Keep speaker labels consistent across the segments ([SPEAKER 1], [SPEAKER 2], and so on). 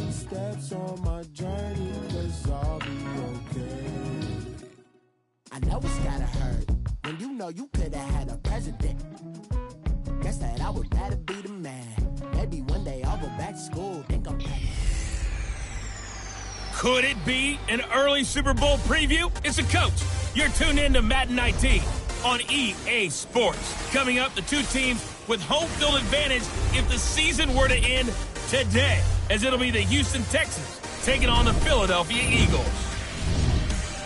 [SPEAKER 1] baby steps on my journey, 'cause I'll be okay.
[SPEAKER 2] I know it's gotta hurt when you know you could've had a president. Guess that I would rather be the man. Maybe one day I'll go back to school, think I'm better.
[SPEAKER 3] Could it be an early Super Bowl preview? It's a coach. You're tuned in to Madden 19 on EA Sports. Coming up, the two teams with home field advantage if the season were to end today, as it'll be the Houston Texans taking on the Philadelphia Eagles.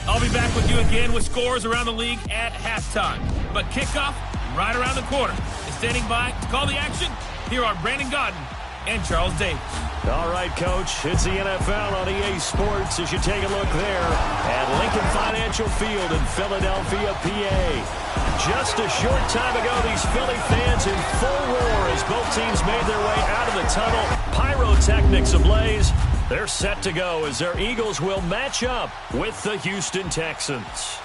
[SPEAKER 3] I'll be back with you again with scores around the league at halftime. But kickoff right around the corner. And standing by to call the action, here are Brandon Godden and Charles Davis.
[SPEAKER 4] All right, Coach, it's the NFL on EA Sports as you take a look there at Lincoln Financial Field in Philadelphia, PA. Just a short time ago, these Philly fans in full roar as both teams made their way out of the tunnel. Pyrotechnics ablaze. They're set to go as their Eagles will match up with the Houston Texans.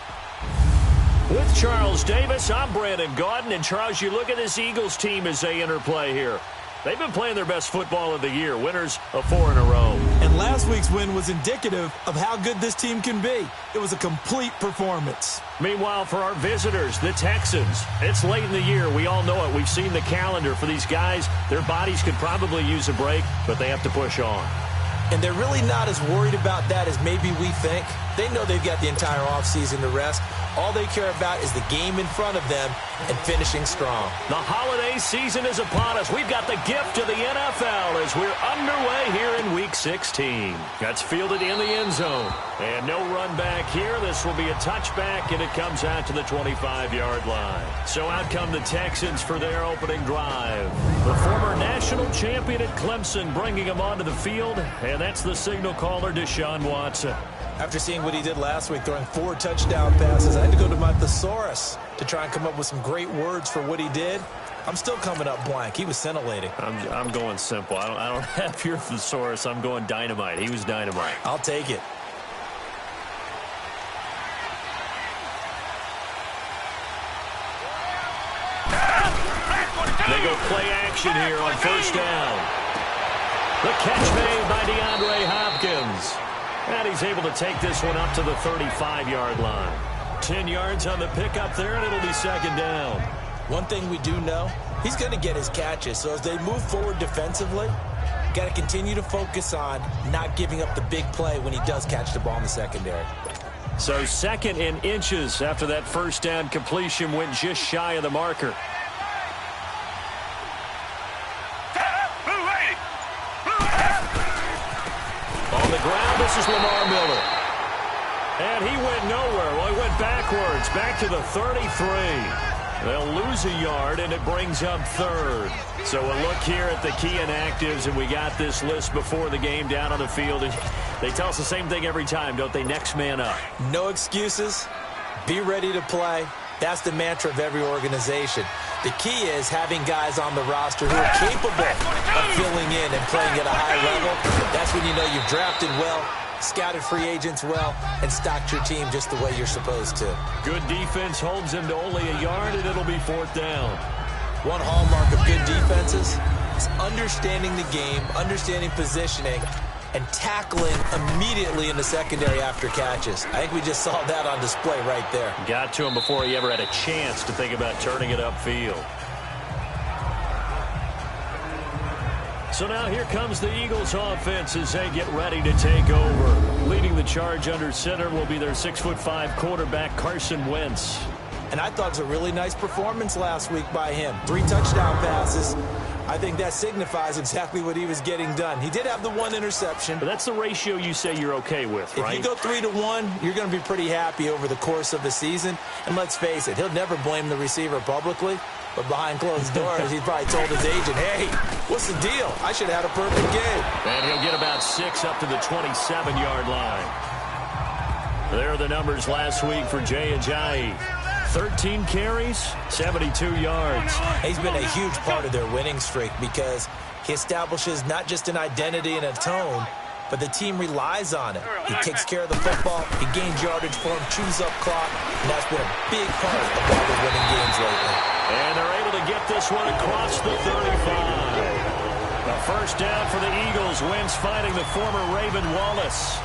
[SPEAKER 4] With Charles Davis, I'm Brandon Gaudin. And Charles, you look at this Eagles team as they interplay here. They've been playing their best football of the year, winners of 4 in a row.
[SPEAKER 5] And last week's win was indicative of how good this team can be. It was a complete performance.
[SPEAKER 4] Meanwhile, for our visitors, the Texans, it's late in the year. We all know it. We've seen the calendar for these guys. Their bodies could probably use a break, but they have to push on.
[SPEAKER 5] And they're really not as worried about that as maybe we think. They know they've got the entire offseason to rest. All they care about is the game in front of them and finishing strong.
[SPEAKER 4] The holiday season is upon us. We've got the gift of the NFL as we're underway here in Week 16. That's fielded in the end zone. And no run back here. This will be a touchback, and it comes out to the 25-yard line. So out come the Texans for their opening drive. The former national champion at Clemson bringing him onto the field, and that's the signal caller, Deshaun Watson.
[SPEAKER 5] After seeing what he did last week, throwing 4 touchdown passes, I had to go to my thesaurus to try and come up with some great words for what he did. I'm still coming up blank. He was scintillating.
[SPEAKER 4] I'm going simple. I don't have your thesaurus. I'm going dynamite. He was dynamite.
[SPEAKER 5] I'll take it.
[SPEAKER 4] They go play action here on first down. The catch made by DeAndre Hopkins. And he's able to take this one up to the 35-yard line. 10 yards on the pickup there, and it'll be second down.
[SPEAKER 5] One thing we do know, he's going to get his catches. So as they move forward defensively, got to continue to focus on not giving up the big play when he does catch the ball in the secondary.
[SPEAKER 4] So second in inches after that first down completion went just shy of the marker. Ground, this is Lamar Miller. And he went nowhere. Well, he went backwards, back to the 33. They'll lose a yard, and it brings up third. So a look here at the key inactives, and we got this list before the game down on the field. And they tell us the same thing every time, don't they? Next man up.
[SPEAKER 5] No excuses. Be ready to play. That's the mantra of every organization. The key is having guys on the roster who are capable of filling in and playing at a high level. That's when you know you've drafted well, scouted free agents well, and stocked your team just the way you're supposed to.
[SPEAKER 4] Good defense holds him to only a yard, and it'll be fourth down.
[SPEAKER 5] One hallmark of good defenses is understanding the game, understanding positioning, and tackling immediately in the secondary after catches. I think we just saw that on display right there.
[SPEAKER 4] Got to him before he ever had a chance to think about turning it upfield. So now here comes the Eagles offense as they get ready to take over. Leading the charge under center will be their 6'5" quarterback, Carson Wentz.
[SPEAKER 5] And I thought it was a really nice performance last week by him. 3 touchdown passes. I think that signifies exactly what he was getting done. He did have the 1 interception.
[SPEAKER 4] But that's the ratio you say you're okay with, right?
[SPEAKER 5] If you go 3-1, you're going to be pretty happy over the course of the season. And let's face it, he'll never blame the receiver publicly. But behind closed doors, he probably told his agent, hey, what's the deal? I should have had a perfect game.
[SPEAKER 4] And he'll get about 6 up to the 27-yard line. There are the numbers last week for Jay Ajayi. 13 carries, 72 yards.
[SPEAKER 5] He's been a huge part of their winning streak because he establishes not just an identity and a tone, but the team relies on it. He takes care of the football, he gains yardage for him, chews up clock, and that's been a big part of why they're winning games lately.
[SPEAKER 4] And they're able to get this one across the 35. A first down for the Eagles. Wentz finding the former Raven Wallace.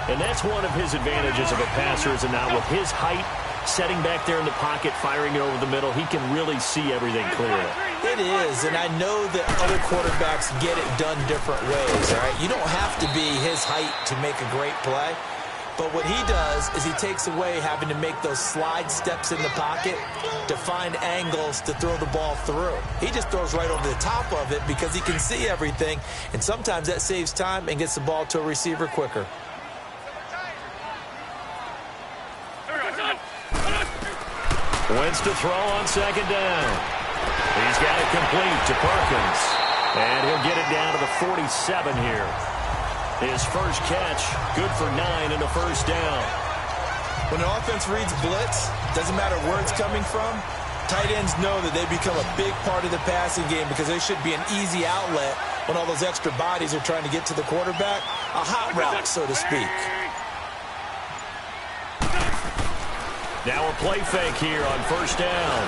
[SPEAKER 4] And that's one of his advantages of a passer, is now with his height, setting back there in the pocket, firing it over the middle, he can really see everything clearly.
[SPEAKER 5] It is, and I know that other quarterbacks get it done different ways, all right? You don't have to be his height to make a great play. But what he does is he takes away having to make those slide steps in the pocket to find angles to throw the ball through. He just throws right over the top of it because he can see everything, and sometimes that saves time and gets the ball to a receiver quicker.
[SPEAKER 4] Wentz to throw on second down. He's got it complete to Perkins. And he'll get it down to the 47 here. His first catch, good for 9 and a first down.
[SPEAKER 5] When an offense reads blitz, doesn't matter where it's coming from, tight ends know that they become a big part of the passing game because they should be an easy outlet when all those extra bodies are trying to get to the quarterback. A hot route, so to speak.
[SPEAKER 4] Now a play fake here on first down.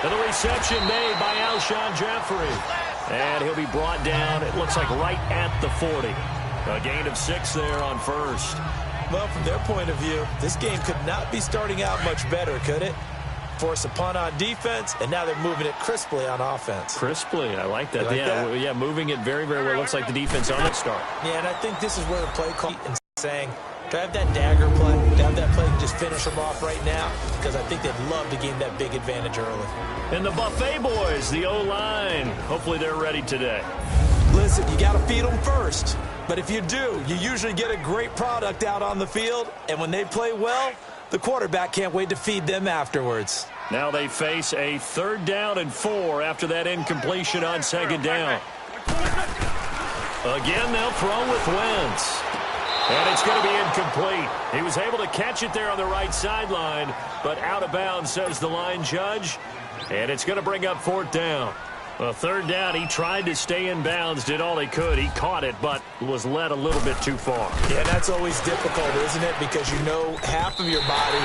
[SPEAKER 4] And the reception made by Alshon Jeffrey. And he'll be brought down, it looks like right at the 40. A gain of 6 there on first.
[SPEAKER 5] Well, from their point of view, this game could not be starting out much better, could it? Force a punt on defense, and now they're moving it crisply on offense.
[SPEAKER 4] Crisply, I like that.
[SPEAKER 5] Like that?
[SPEAKER 4] Yeah, moving it very, very well. Looks like the defense on the start.
[SPEAKER 5] Yeah, and I think this is where the play call and saying, do I have that dagger play? Do I have that play to just finish them off right now? Because I think they'd love to gain that big advantage early.
[SPEAKER 4] And the Buffet boys, the O-line, hopefully they're ready today.
[SPEAKER 5] Listen, you got to feed them first. But if you do, you usually get a great product out on the field. And when they play well, the quarterback can't wait to feed them afterwards.
[SPEAKER 4] Now they face a 3rd down and 4 after that incompletion on second down. Again, they'll throw with Wentz. And it's going to be incomplete. He was able to catch it there on the right sideline, but out of bounds, says the line judge. And it's going to bring up 4th down. A 3rd down, he tried to stay in bounds, did all he could. He caught it, but was led a little bit too far.
[SPEAKER 5] Yeah, that's always difficult, isn't it? Because you know half of your body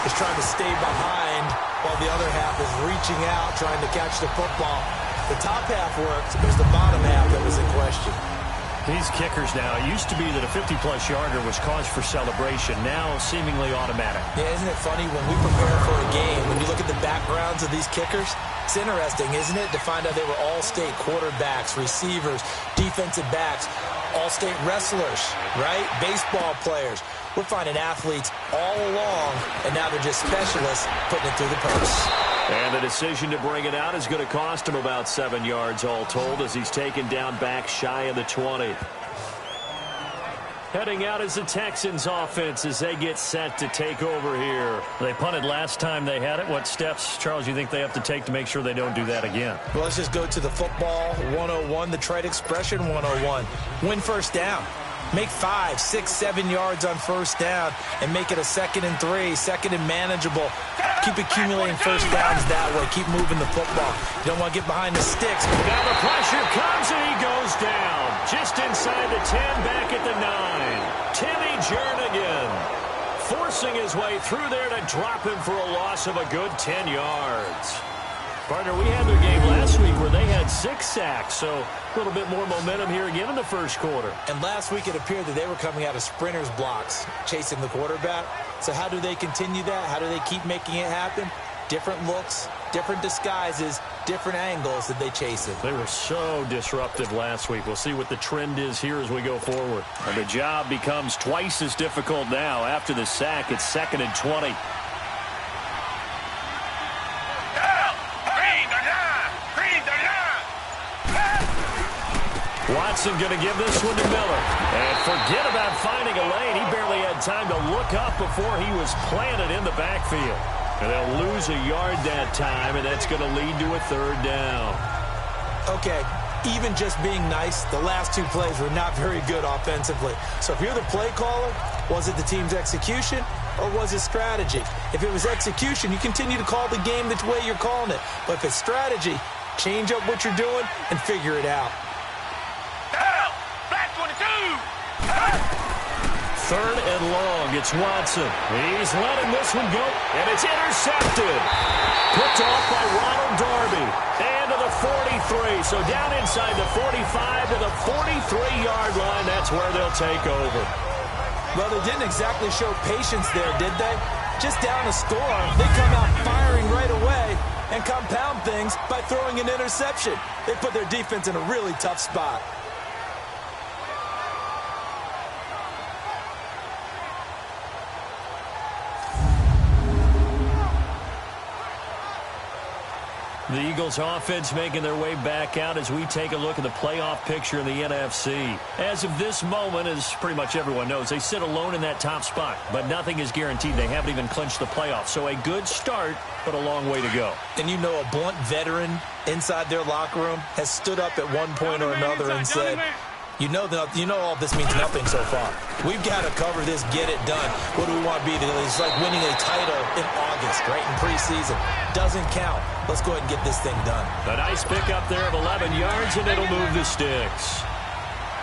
[SPEAKER 5] is trying to stay behind while the other half is reaching out, trying to catch the football. The top half worked. It was the bottom half that was in question.
[SPEAKER 4] These kickers now, it used to be that a 50-plus yarder was cause for celebration. Now seemingly automatic.
[SPEAKER 5] Yeah, isn't it funny when we prepare for a game, when you look at the backgrounds of these kickers, it's interesting, isn't it, to find out they were all-state quarterbacks, receivers, defensive backs, all-state wrestlers, right? Baseball players. We're finding athletes all along, and now they're just specialists putting it through the posts.
[SPEAKER 4] And the decision to bring it out is going to cost him about 7 yards all told as he's taken down back shy of the 20. Heading out is the Texans offense as they get set to take over here. They punted last time they had it. What steps, Charles, you think they have to take to make sure they don't do that again?
[SPEAKER 5] Well, let's just go to the football 101, the trade expression 101. Win first down. Make 5, 6, 7 yards on first down and make it a 2nd and 3, 2nd and manageable. Keep accumulating first downs that way. Keep moving the football. You don't want to get behind the sticks.
[SPEAKER 4] Now the pressure comes and he goes down. Just inside the 10, back at the 9. Timmy Jernigan forcing his way through there to drop him for a loss of a good 10 yards. Partner, we had their game last week where they had 6 sacks, so a little bit more momentum here again in the first quarter.
[SPEAKER 5] And last week it appeared that they were coming out of sprinters blocks, chasing the quarterback. So how do they continue that? How do they keep making it happen? Different looks, different disguises, different angles that they chase it.
[SPEAKER 4] They were so disruptive last week. We'll see what the trend is here as we go forward. And the job becomes twice as difficult now. After the sack, it's 2nd and 20. Watson going to give this one to Miller. And forget about finding a lane. He barely had time to look up before he was planted in the backfield. And they'll lose a yard that time, and that's going to lead to a 3rd down.
[SPEAKER 5] Okay, even just being nice, the last 2 plays were not very good offensively. So if you're the play caller, was it the team's execution or was it strategy? If it was execution, you continue to call the game the way you're calling it. But if it's strategy, change up what you're doing and figure it out.
[SPEAKER 4] 3rd and long. It's Watson. He's letting this one go, and it's intercepted. Picked off by Ronald Darby. And to the 43. So down inside the 45 to the 43-yard line. That's where they'll take over.
[SPEAKER 5] Well, they didn't exactly show patience there, did they? Just down a score, they come out firing right away and compound things by throwing an interception. They put their defense in a really tough spot.
[SPEAKER 4] The Eagles offense making their way back out as we take a look at the playoff picture in the NFC. As of this moment, as pretty much everyone knows, they sit alone in that top spot, but nothing is guaranteed. They haven't even clinched the playoffs. So a good start, but a long way to go.
[SPEAKER 5] And you know, a blunt veteran inside their locker room has stood up at one point or another and said, you know all this means nothing so far. We've got to cover this, get it done. What do we want to be? It's like winning a title in August, right, in preseason. Doesn't count. Let's go ahead and get this thing done.
[SPEAKER 4] A nice pickup there of 11 yards, and it'll move the sticks.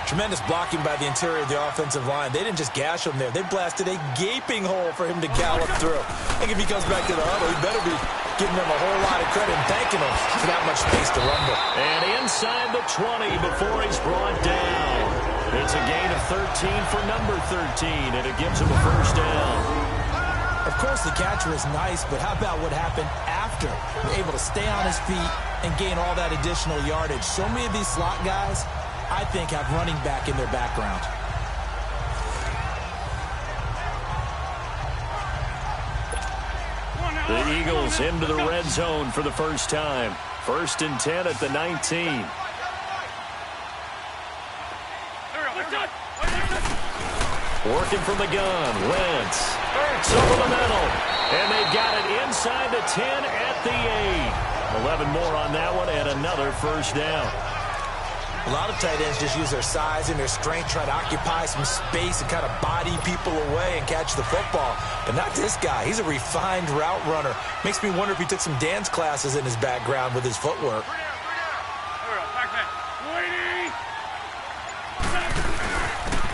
[SPEAKER 5] Tremendous blocking by the interior of the offensive line. They didn't just gash him there. They blasted a gaping hole for him to gallop through. I think if he comes back to the huddle, he better be giving them a whole lot of credit and thanking them for that much space to run with.
[SPEAKER 4] And inside the 20 before he's brought down. It's a gain of 13 for number 13, and it gives him a first down.
[SPEAKER 5] Of course, the catcher is nice, but how about what happened after? Able to stay on his feet and gain all that additional yardage. So many of these slot guys, I think, have running back in their background.
[SPEAKER 4] The Eagles into the red zone for the first time. 1st and 10 at the 19. Working from the gun, Wentz. Over the middle. And they got it inside the 10 at the 8. 11 more on that one and another first down.
[SPEAKER 5] A lot of tight ends just use their size and their strength, try to occupy some space and kind of body people away and catch the football. But not this guy. He's a refined route runner. Makes me wonder if he took some dance classes in his background with his footwork.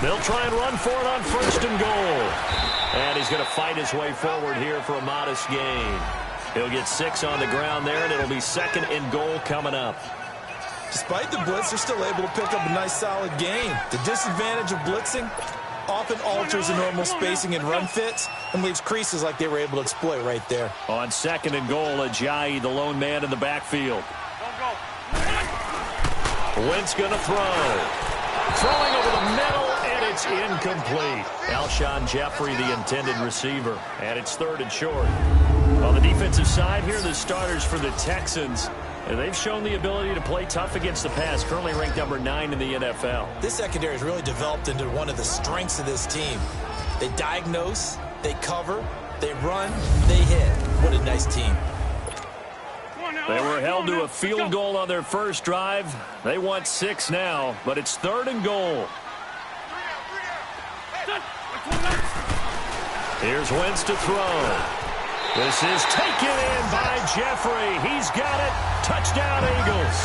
[SPEAKER 4] They'll try and run for it on 1st and goal. And he's going to fight his way forward here for a modest gain. He'll get 6 on the ground there, and it'll be 2nd and goal coming up.
[SPEAKER 5] Despite the blitz, they're still able to pick up a nice solid gain. The disadvantage of blitzing often alters the normal spacing and run fits and leaves creases like they were able to exploit right there.
[SPEAKER 4] On 2nd and goal, Ajayi, the lone man in the backfield. Wentz going to throw. Throwing over the middle, and it's incomplete. Alshon Jeffrey, the intended receiver. And it's 3rd and short. On the defensive side here, the starters for the Texans. And they've shown the ability to play tough against the pass, currently ranked number 9 in the NFL.
[SPEAKER 5] This secondary has really developed into one of the strengths of this team. They diagnose, they cover, they run, they hit. What a nice team.
[SPEAKER 4] They were held to a field goal on their first drive. They want 6 now, but it's 3rd and goal. Here's Wentz to throw. This is taken in by Jeffrey. He's got it. Touchdown, Eagles.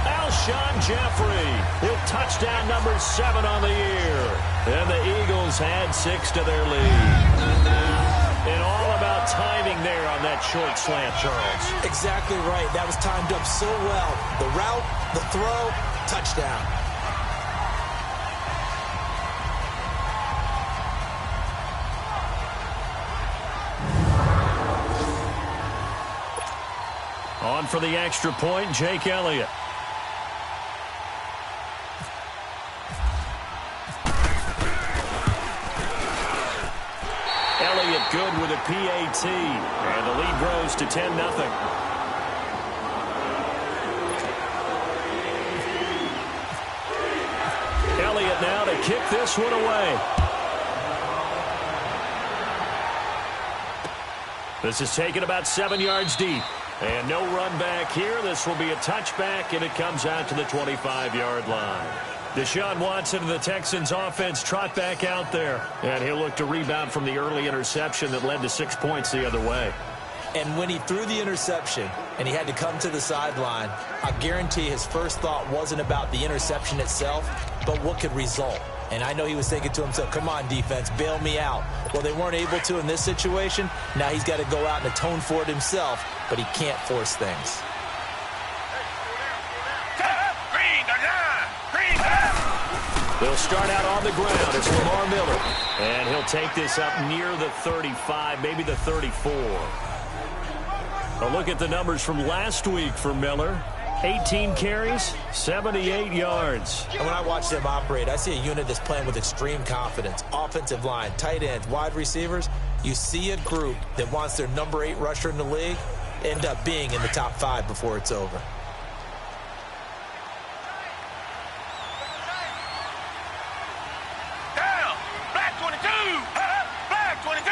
[SPEAKER 4] Alshon Jeffrey with touchdown number 7 on the year. And the Eagles add 6 to their lead. And all about timing there on that short slant, Charles.
[SPEAKER 5] Exactly right. That was timed up so well. The route, the throw, touchdown.
[SPEAKER 4] On for the extra point, Jake Elliott. Elliott good with a PAT. And the lead grows to 10-0. Elliott now to kick this one away. This is taken about 7 yards deep. And no run back here. This will be a touchback, and it comes out to the 25-yard line. Deshaun Watson and the Texans offense trot back out there. And he'll look to rebound from the early interception that led to 6 points the other way.
[SPEAKER 5] And when he threw the interception and he had to come to the sideline, I guarantee his first thought wasn't about the interception itself, but what could result. And I know he was thinking to himself, come on, defense, bail me out. Well, they weren't able to in this situation. Now he's got to go out and atone for it himself, but he can't force things.
[SPEAKER 4] They'll start out on the ground. It's Lamar Miller. And he'll take this up near the 35, maybe the 34. A look at the numbers from last week for Miller. 18 carries, 78 yards.
[SPEAKER 5] And when I watch them operate, I see a unit that's playing with extreme confidence. Offensive line, tight ends, wide receivers. You see a group that wants their number 8 rusher in the league end up being in the top 5 before it's over.
[SPEAKER 3] Down! Black 22! Black 22!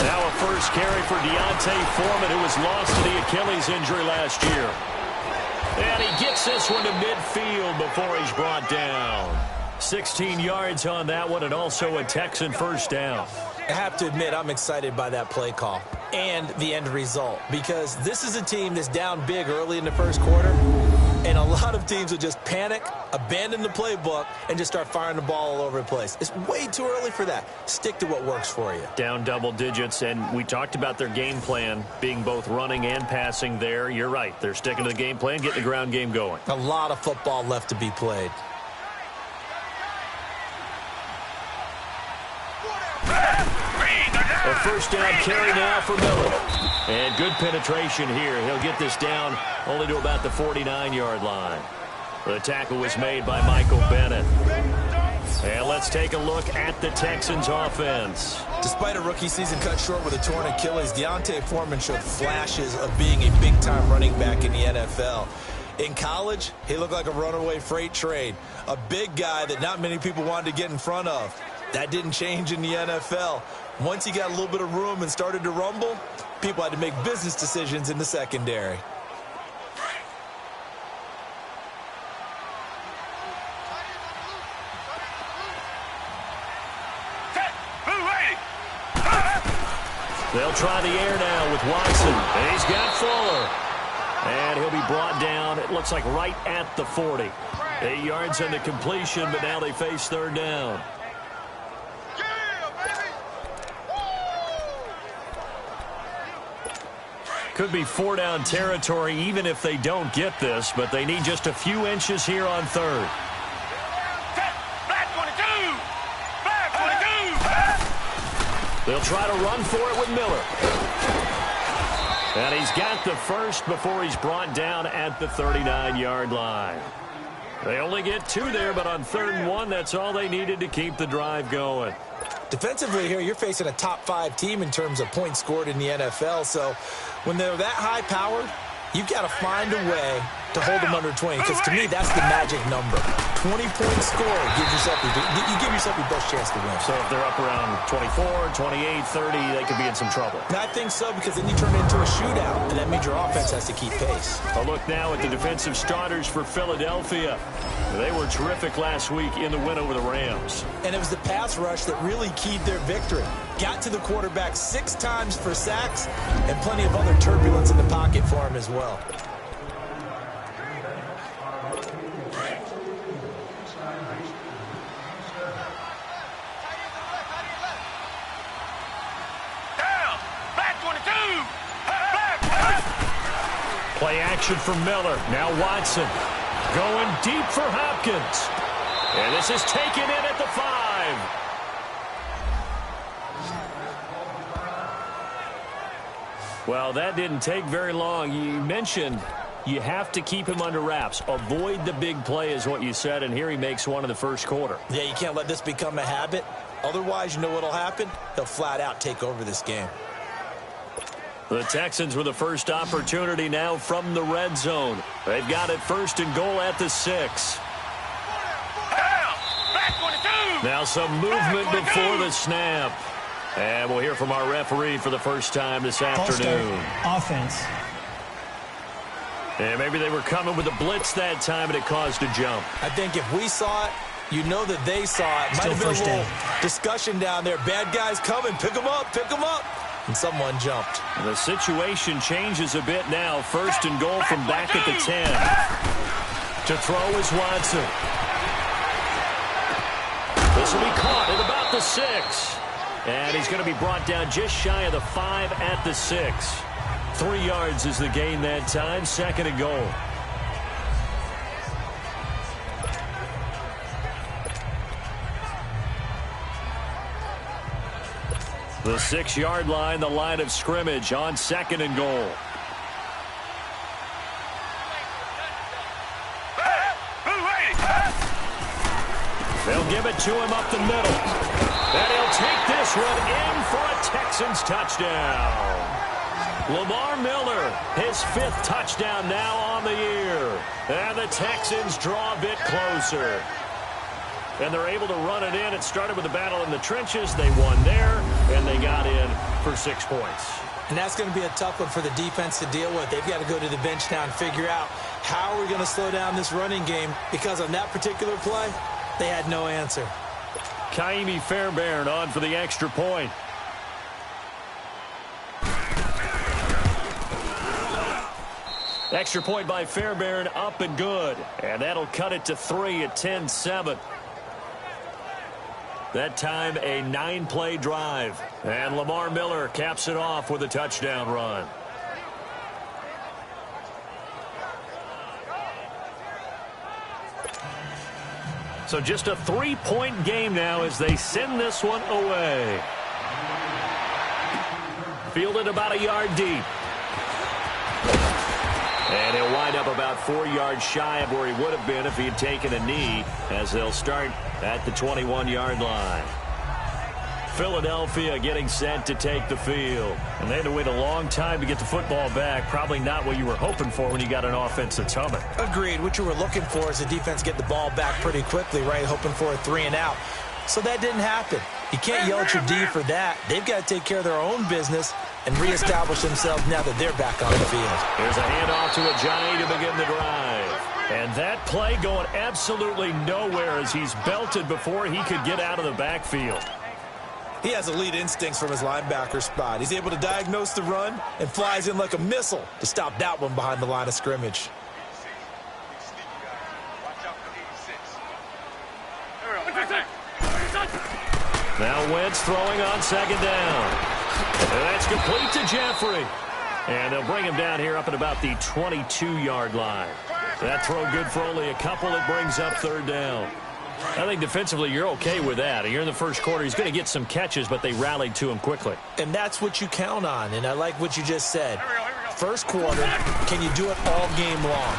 [SPEAKER 4] Now a first carry for Deontay Foreman, who was lost to the Achilles injury last year. And he gets this one to midfield before he's brought down. 16 yards on that one, and also a Texan first down.
[SPEAKER 5] I have to admit, I'm excited by that play call and the end result, because this is a team that's down big early in the first quarter, and a lot of teams will just panic, abandon the playbook, and just start firing the ball all over the place. It's way too early for that. Stick to what works for you.
[SPEAKER 4] Down double digits, and we talked about their game plan being both running and passing there. You're right. They're sticking to the game plan, getting the ground game going.
[SPEAKER 5] A lot of football left to be played.
[SPEAKER 4] A first down carry now for Miller. And good penetration here. He'll get this down only to about the 49-yard line. The tackle was made by Michael Bennett. And let's take a look at the Texans offense.
[SPEAKER 5] Despite a rookie season cut short with a torn Achilles, Deontay Foreman showed flashes of being a big-time running back in the NFL. In college, he looked like a runaway freight train, a big guy that not many people wanted to get in front of. That didn't change in the NFL. Once he got a little bit of room and started to rumble, people had to make business decisions in the secondary.
[SPEAKER 4] They'll try the air now with Watson. And he's got Fuller. And he'll be brought down, it looks like right at the 40. 8 yards on the completion, but now they face third down. Could be 4-down territory even if they don't get this, but they need just a few inches here on third.
[SPEAKER 3] Black 22! Black 22!
[SPEAKER 4] They'll try to run for it with Miller. And he's got the first before he's brought down at the 39-yard line. They only get 2 there, but on 3rd and 1, that's all they needed to keep the drive going.
[SPEAKER 5] Defensively here, you're facing a top 5 team in terms of points scored in the NFL. So when they're that high-powered, you've got to find a way to hold them under 20. Because to me, that's the magic number. 20-point score gives yourself you give yourself your best chance to win.
[SPEAKER 4] So if they're up around 24, 28, 30, they could be in some trouble.
[SPEAKER 5] And I think so, because then you turn it into a shootout, and that means your offense has to keep pace.
[SPEAKER 4] A look now at the defensive starters for Philadelphia. They were terrific last week in the win over the Rams.
[SPEAKER 5] And it was the pass rush that really keyed their victory. Got to the quarterback 6 times for sacks, and plenty of other turbulence in the pocket for him as well.
[SPEAKER 4] Play action for Miller. Now Watson going deep for Hopkins. And this is taken in at the 5. Well, that didn't take very long. You mentioned you have to keep him under wraps. Avoid the big play is what you said, and here he makes one in the first quarter.
[SPEAKER 5] Yeah, you can't let this become a habit. Otherwise, you know what'll happen? They'll flat out take over this game.
[SPEAKER 4] The Texans with the first opportunity now from the red zone. They've got it 1st and goal at the 6. Now some movement before the snap. And we'll hear from our referee for the first time this afternoon.
[SPEAKER 6] Offense.
[SPEAKER 4] And maybe they were coming with a blitz that time and it caused a jump.
[SPEAKER 5] I think if we saw it, you know that they saw it. Might have been a little discussion down there. Bad guys coming. Pick them up. Pick them up. and someone jumped.
[SPEAKER 4] The situation changes a bit now. First and goal from back at the 10. To throw is Watson. This will be caught at about the 6. And he's going to be brought down just shy of the 5 at the 6. 3 yards is the gain that time. Second and goal. The 6-yard line, the line of scrimmage on second and goal. They'll give it to him up the middle. And he'll take this one in for a Texans touchdown. Lamar Miller, his 5th touchdown now on the year. And the Texans draw a bit closer. And they're able to run it in. It started with a battle in the trenches. They won there, and they got in for 6 points.
[SPEAKER 5] And that's going to be a tough one for the defense to deal with. They've got to go to the bench now and figure out how are we going to slow down this running game, because on that particular play, they had no answer.
[SPEAKER 4] Kaimi Fairbairn on for the extra point. Extra point by Fairbairn, up and good. And that'll cut it to 3 at 10-7. That time a 9-play drive. And Lamar Miller caps it off with a touchdown run. So just a 3-point game now as they send this one away. Fielded about a yard deep. And he'll wind up about 4 yards shy of where he would have been if he had taken a knee, as they'll start at the 21-yard line. Philadelphia getting set to take the field. And they had to wait a long time to get the football back. Probably not what you were hoping for when you got an offense that's humming.
[SPEAKER 5] Agreed. What you were looking for is the defense get the ball back pretty quickly, right? Hoping for a 3 and out. So that didn't happen. You can't yell at your D for that. They've got to take care of their own business and reestablish themselves now that they're back on the field.
[SPEAKER 4] Here's a handoff to Ajayi to begin the drive. And that play going absolutely nowhere as he's belted before he could get out of the backfield.
[SPEAKER 5] He has elite instincts from his linebacker spot. He's able to diagnose the run and flies in like a missile to stop that one behind the line of scrimmage.
[SPEAKER 4] Now Wentz throwing on second down. And that's complete to Jeffrey. And they'll bring him down here up at about the 22-yard line. That throw good for only a couple. It brings up third down. I think defensively you're okay with that. You're in the first quarter. He's going to get some catches, but they rallied to him quickly.
[SPEAKER 5] And that's what you count on, and I like what you just said. First quarter, can you do it all game long?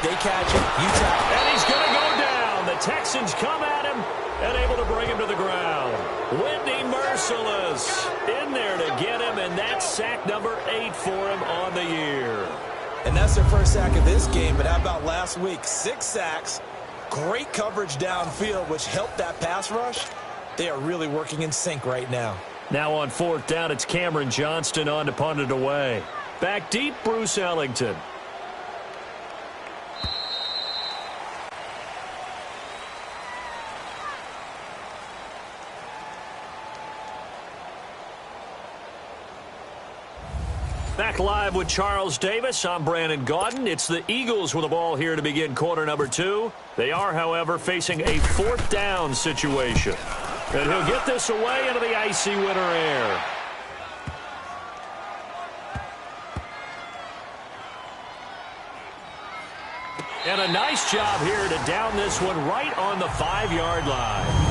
[SPEAKER 5] They catch him, you tackle.
[SPEAKER 4] And he's going to go down. The Texans come at him and able to bring him to the ground. Whitney Merciless in there to get him, and that's sack number 8 for him on the year.
[SPEAKER 5] And that's their first sack of this game, but how about last week? 6 sacks. Great coverage downfield, which helped that pass rush. They are really working in sync right now.
[SPEAKER 4] Now on fourth down, it's Cameron Johnston on to punt it away. Back deep, Bruce Ellington. Back live with Charles Davis. I'm Brandon Gaudin. It's the Eagles with the ball here to begin quarter number 2. They are, however, facing a fourth down situation. And he'll get this away into the icy winter air. And a nice job here to down this one right on the 5-yard line.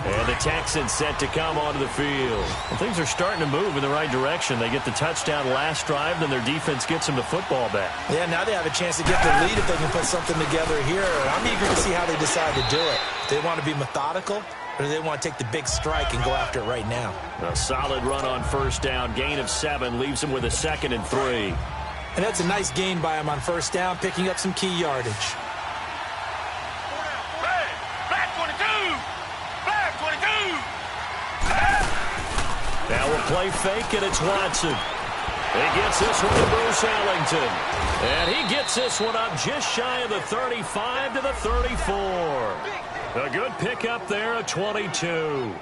[SPEAKER 4] And the Texans set to come onto the field. Well, things are starting to move in the right direction. They get the touchdown last drive, then their defense gets them the football back. Yeah, now they have a chance to get the lead if they can put something together here. I'm eager to see how they decide to do it. Do they want to be methodical, or do they want to take the big strike and go after it right now? A solid run on first down. Gain of 7 leaves them with a 2nd and 3. And that's a nice gain by him on first down, picking up some key yardage. Now we'll play fake, and it's Watson. He gets this one to Bruce Ellington. And he gets this one up just shy of the 35 to the 34. A good pickup there at 22.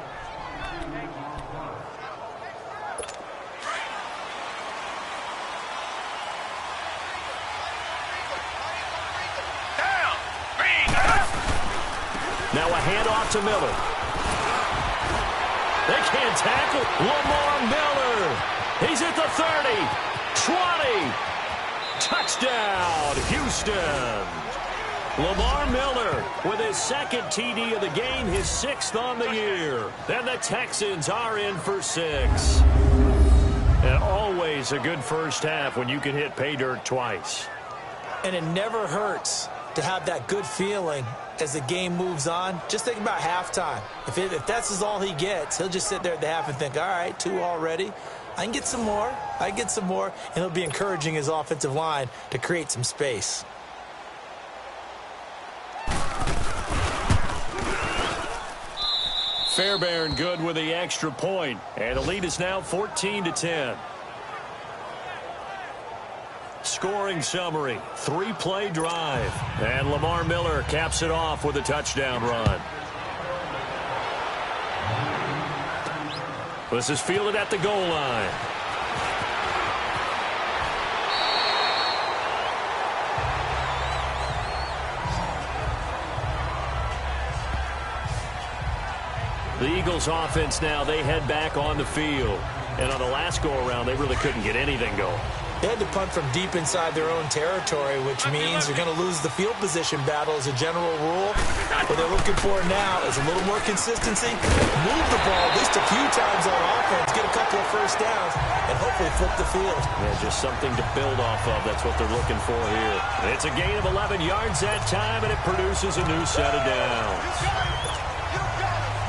[SPEAKER 4] Now a handoff to Miller. They can't tackle. Lamar Miller. He's at the 30, 20. Touchdown, Houston. Lamar Miller with his second TD of the game, his 6th on the year. Then the Texans are in for 6. And always a good first half when you can hit pay dirt twice.
[SPEAKER 5] And it never hurts to have that good feeling as the game moves on. Just think about halftime. If that's all he gets, he'll just sit there at the half and think, all right, 2 already. I can get some more. I can get some more. And he'll be encouraging his offensive line to create some space.
[SPEAKER 4] Fairbairn good with the extra point. And the lead is now 14-10. Scoring summary, 3-play drive. And Lamar Miller caps it off with a touchdown run. This is fielded at the goal line. The Eagles offense now, they head back on the field. And on the last go-around, they really couldn't get anything going.
[SPEAKER 5] They had to punt from deep inside their own territory, which means you're going to lose the field position battle as a general rule. What they're looking for now is a little more consistency, move the ball at least a few times on offense, get a couple of first downs, and hopefully flip the field.
[SPEAKER 4] Yeah, just something to build off of. That's what they're looking for here. And it's a gain of 11 yards that time, and it produces a new set of downs.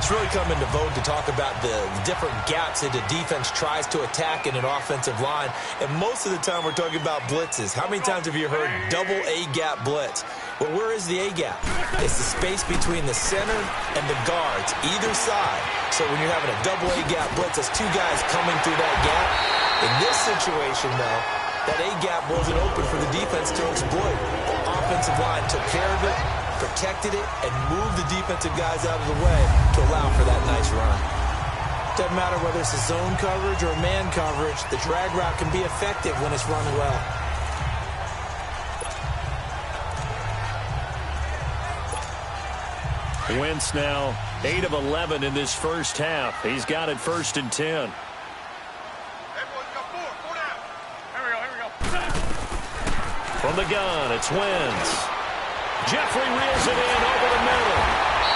[SPEAKER 5] It's really come into vogue to talk about the different gaps that the defense tries to attack in an offensive line. And most of the time we're talking about blitzes. How many times have you heard double A-gap blitz? Well, where is the A-gap? It's the space between the center and the guards, either side. So when you're having a double A-gap blitz, that's 2 guys coming through that gap. In this situation, though, that A-gap wasn't open for the defense to exploit. The offensive line took care of it, protected it, and moved the defensive guys out of the way to allow for that nice run. Doesn't matter whether it's a zone coverage or man coverage, the drag route can be effective when it's run well.
[SPEAKER 4] Wentz now 8 of 11 in this first half. He's got it 1st and 10. From the gun, it's Wentz. Jeffrey reels it in over the middle.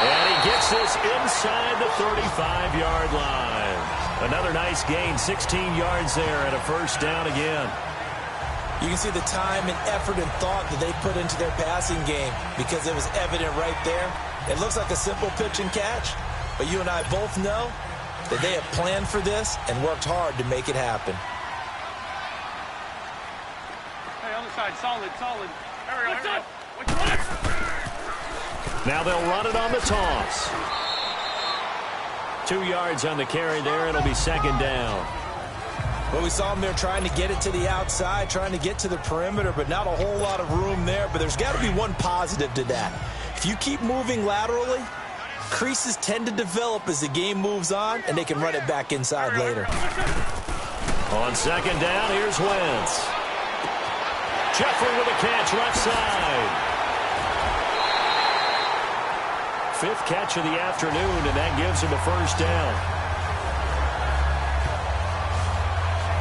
[SPEAKER 4] And he gets this inside the 35-yard line. Another nice gain, 16 yards there and a first down again.
[SPEAKER 5] You can see the time and effort and thought that they put into their passing game because it was evident right there. It looks like a simple pitch and catch, but you and I both know that they have planned for this and worked hard to make it happen.
[SPEAKER 6] Hey, other side, solid. Here we go.
[SPEAKER 4] Now they'll run it on the toss. 2 yards on the carry there. It'll be 2nd down.
[SPEAKER 5] Well, we saw them there trying to get it to the outside, trying to get to the perimeter, but not a whole lot of room there. But there's got to be one positive to that. If you keep moving laterally, creases tend to develop as the game moves on, and they can run it back inside later.
[SPEAKER 4] On 2nd down, here's Wentz. Jeffrey with a catch left side. 5th catch of the afternoon, and that gives him a first down.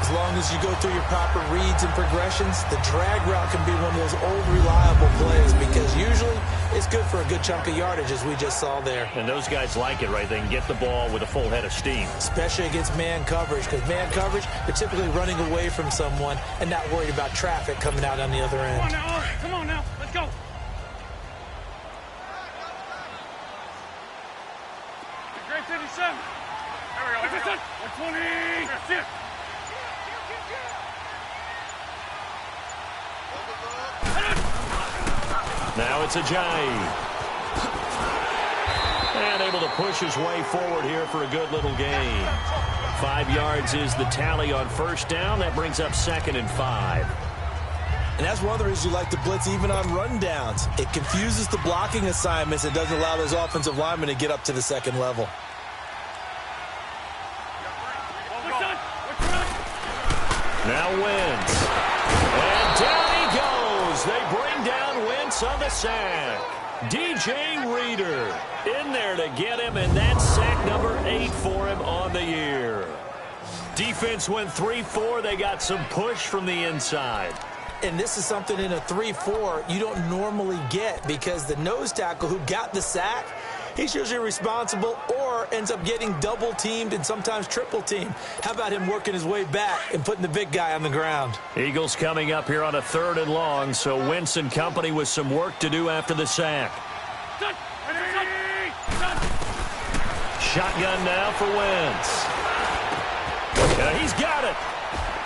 [SPEAKER 5] As long as you go through your proper reads and progressions, the drag route can be one of those old reliable plays because usually it's good for a good chunk of yardage, as we just saw there.
[SPEAKER 4] And those guys like it, right? They can get the ball with a full head of steam.
[SPEAKER 5] Especially against man coverage, because man coverage, they're typically running away from someone and not worried about traffic coming out on the other end.
[SPEAKER 6] Come on now, let's go. Great 57. There we go. 120. That's it.
[SPEAKER 4] Now it's Ajayi. And able to push his way forward here for a good little gain. 5 yards is the tally on first down. That brings up 2nd and 5.
[SPEAKER 5] And that's one of the reasons you like to blitz even on rundowns. It confuses the blocking assignments and doesn't allow those offensive linemen to get up to the second level.
[SPEAKER 4] Now Wentz. And down he goes. They bring down Wentz on the sack. DJ Reader in there to get him, and that's sack number 8 for him on the year. Defense went 3-4. They got some push from the inside.
[SPEAKER 5] And this is something in a 3-4 you don't normally get because the nose tackle who got the sack, he's usually responsible or ends up getting double-teamed and sometimes triple-teamed. How about him working his way back and putting the big guy on the ground?
[SPEAKER 4] Eagles coming up here on a 3rd and long, so Wentz and company with some work to do after the sack. Shotgun now for Wentz. He's got it.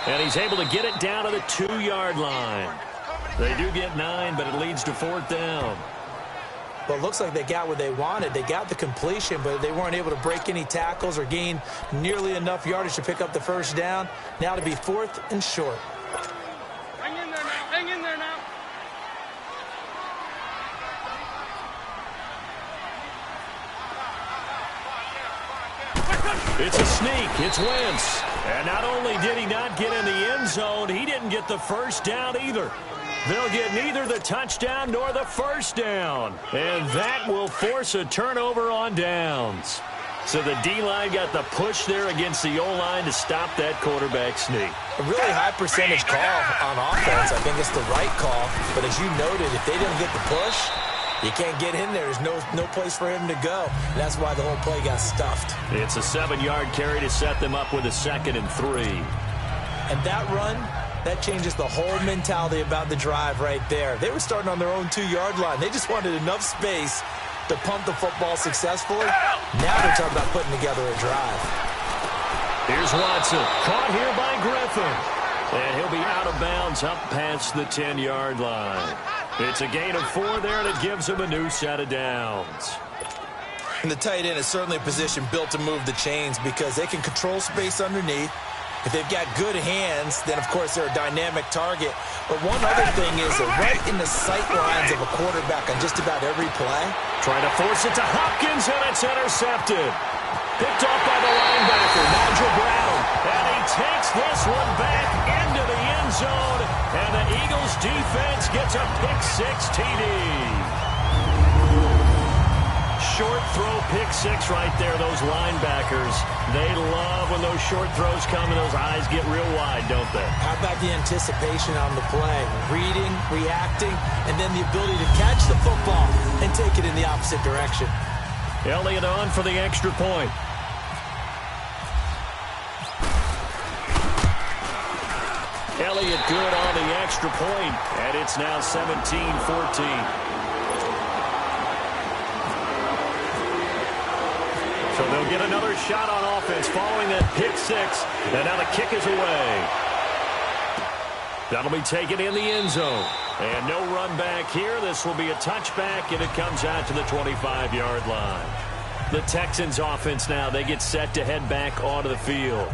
[SPEAKER 4] And he's able to get it down to the 2-yard line. They do get 9, but it leads to 4th down.
[SPEAKER 5] Well, it looks like they got what they wanted. They got the completion, but they weren't able to break any tackles or gain nearly enough yardage to pick up the first down. Now to be 4th and short.
[SPEAKER 6] Hang in there now. Hang in there now.
[SPEAKER 4] It's a sneak. It's Wentz. And not only did he not get in the end zone, he didn't get the first down either. They'll get neither the touchdown nor the first down. And that will force a turnover on downs. So the D-line got the push there against the O-line to stop that quarterback sneak.
[SPEAKER 5] A really high percentage call on offense. I think it's the right call. But as you noted, if they didn't get the push, you can't get in there. There's no place for him to go. And that's why the whole play got stuffed.
[SPEAKER 4] It's a 7-yard carry to set them up with a 2nd and 3.
[SPEAKER 5] And that run, that changes the whole mentality about the drive right there. They were starting on their own 2-yard line. They just wanted enough space to pump the football successfully. Now they're talking about putting together a drive.
[SPEAKER 4] Here's Watson. Caught here by Griffin. And he'll be out of bounds up past the 10-yard line. It's a gain of 4 there, and it gives him a new set of downs.
[SPEAKER 5] And the tight end is certainly a position built to move the chains because they can control space underneath. If they've got good hands, then, of course, they're a dynamic target. But one other thing is they're right in the sight lines of a quarterback on just about every play.
[SPEAKER 4] Trying to force it to Hopkins, and it's intercepted. Picked off by the linebacker, Nigel Brown. And he takes this one back into the end zone. And the Eagles defense gets a pick-6 TD. Short throw, pick-6 right there, those linebackers. They love when those short throws come and those eyes get real wide, don't they?
[SPEAKER 5] How about the anticipation on the play? Reading, reacting, and then the ability to catch the football and take it in the opposite direction.
[SPEAKER 4] Elliott on for the extra point. Elliott good on the extra point, and it's now 17-14. So they'll get another shot on offense following that pick-6, and now the kick is away. That'll be taken in the end zone. And no run back here. This will be a touchback, and it comes out to the 25-yard line. The Texans offense now, they get set to head back onto the field.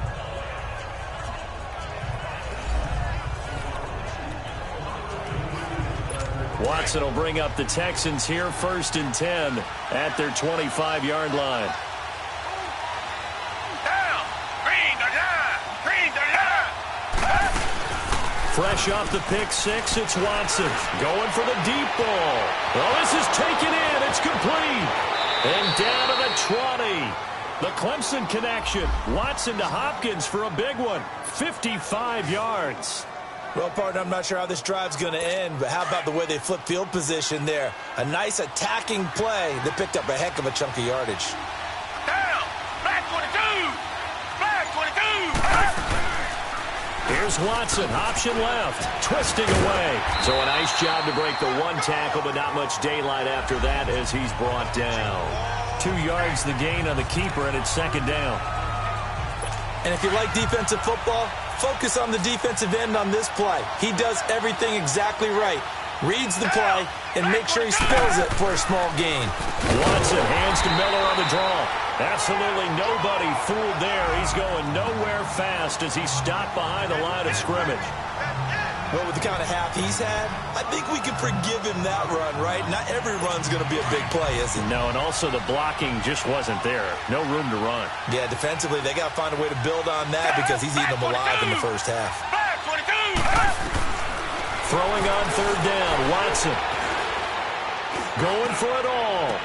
[SPEAKER 4] Watson will bring up the Texans here, 1st and 10 at their 25-yard line. Fresh off the pick-6, it's Watson going for the deep ball. Oh, this is taken in. It's complete. And down to the 20. The Clemson connection. Watson to Hopkins for a big one. 55 yards.
[SPEAKER 5] Well, partner, I'm not sure how this drive's going to end, but how about the way they flip field position there? A nice attacking play that picked up a heck of a chunk of yardage.
[SPEAKER 6] Down! Flag 22! Flag 22!
[SPEAKER 4] Here's Watson, option left, twisting away. So a nice job to break the one tackle, but not much daylight after that as he's brought down. 2 yards the gain on the keeper, and it's 2nd down.
[SPEAKER 5] And if you like defensive football, focus on the defensive end on this play. He does everything exactly right. reads the play, and makes sure he spills it for a small gain.
[SPEAKER 4] Watson hands to Miller on the draw. Absolutely nobody fooled there. He's going nowhere fast as he's stopped behind the line of scrimmage.
[SPEAKER 5] But with the kind of half he's had, I think we can forgive him that run, right? Not every run's going to be a big play, is it?
[SPEAKER 4] No, and also the blocking just wasn't there. No room to run.
[SPEAKER 5] Yeah, defensively, they got to find a way to build on that because he's eating them alive in the first half.
[SPEAKER 4] Throwing on third down, Watson. Going for it all.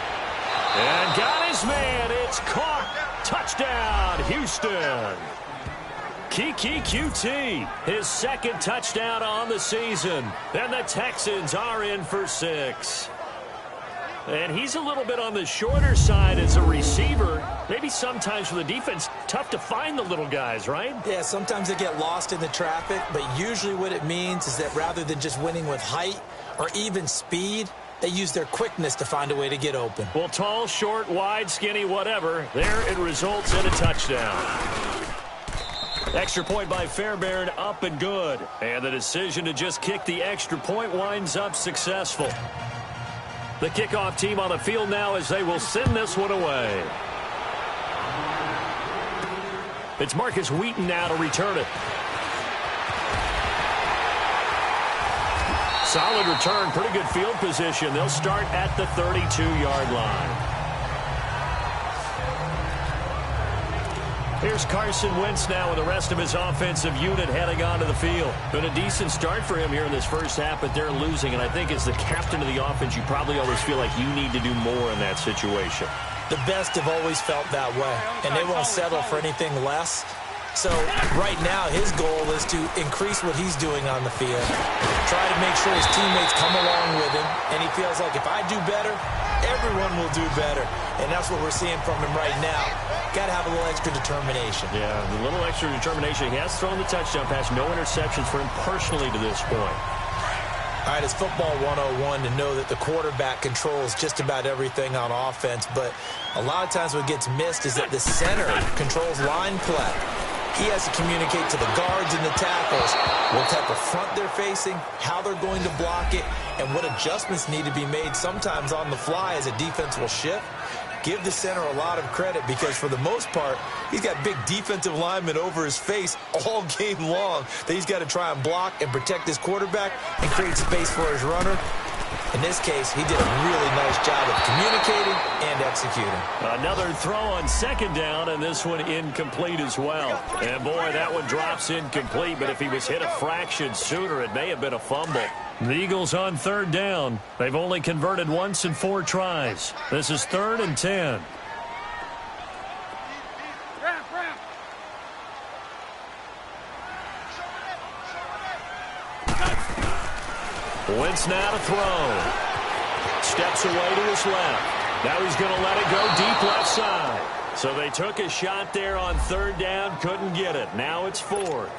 [SPEAKER 4] And got his man. It's caught. Touchdown, Houston. Kiki QT, his second touchdown on the season. And the Texans are in for 6. And he's a little bit on the shorter side as a receiver. Maybe sometimes for the defense, tough to find the little guys, right?
[SPEAKER 5] Yeah, sometimes they get lost in the traffic, but usually what it means is that rather than just winning with height or even speed, they use their quickness to find a way to get open.
[SPEAKER 4] Well, tall, short, wide, skinny, whatever, there it results in a touchdown. Extra point by Fairbairn, up and good. And the decision to just kick the extra point winds up successful. The kickoff team on the field now as they will send this one away. It's Marcus Wheaton now to return it. Solid return, pretty good field position. They'll start at the 32-yard line. Here's Carson Wentz now with the rest of his offensive unit heading onto the field. Been a decent start for him here in this first half, but they're losing. And I think as the captain of the offense, you probably always feel like you need to do more in that situation.
[SPEAKER 5] The best have always felt that way, and they won't settle for anything less. So right now his goal is to increase what he's doing on the field, try to make sure his teammates come along with him, and he feels like if I do better, everyone will do better. And that's what we're seeing from him right now. Got to have a little extra determination.
[SPEAKER 4] Yeah, a little extra determination. He has thrown the touchdown pass, no interceptions for him personally to this point.
[SPEAKER 5] All right, it's football 101 to know that the quarterback controls just about everything on offense, but a lot of times what gets missed is that the center controls line play. He has to communicate to the guards and the tackles what type of front they're facing, how they're going to block it, and what adjustments need to be made sometimes on the fly as a defense will shift. Give the center a lot of credit because for the most part, he's got big defensive linemen over his face all game long that he's got to try and block and protect his quarterback and create space for his runner. In this case, he did a really nice job of communicating and executing.
[SPEAKER 4] Another throw on second down, and this one incomplete as well. And, boy, that one drops incomplete, but if he was hit a fraction sooner, it may have been a fumble. The Eagles on third down. They've only converted once in 4 tries. This is 3rd and 10. Wentz now to throw. Steps away to his left. Now he's going to let it go deep left side. So they took a shot there on third down, couldn't get it. Now it's 4th.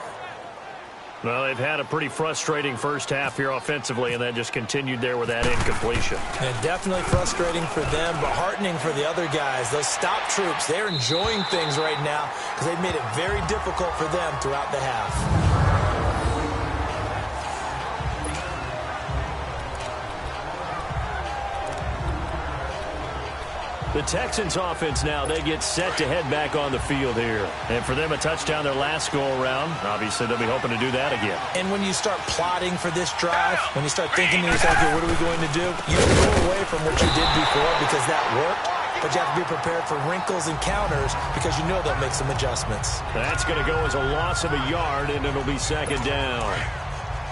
[SPEAKER 4] Well, they've had a pretty frustrating first half here offensively, and then just continued there with that incompletion.
[SPEAKER 5] And definitely frustrating for them, but heartening for the other guys. Those stop troops, they're enjoying things right now because they've made it very difficult for them throughout the half.
[SPEAKER 4] The Texans offense now, they get set to head back on the field here. And for them, a touchdown their last go-around. Obviously, they'll be hoping to do that again.
[SPEAKER 5] And when you start plotting for this drive, when you start thinking to yourself, okay, what are we going to do? You don't go away from what you did before because that worked. But you have to be prepared for wrinkles and counters because you know they'll make some adjustments.
[SPEAKER 4] That's going to go as a loss of a yard, and it'll be second down.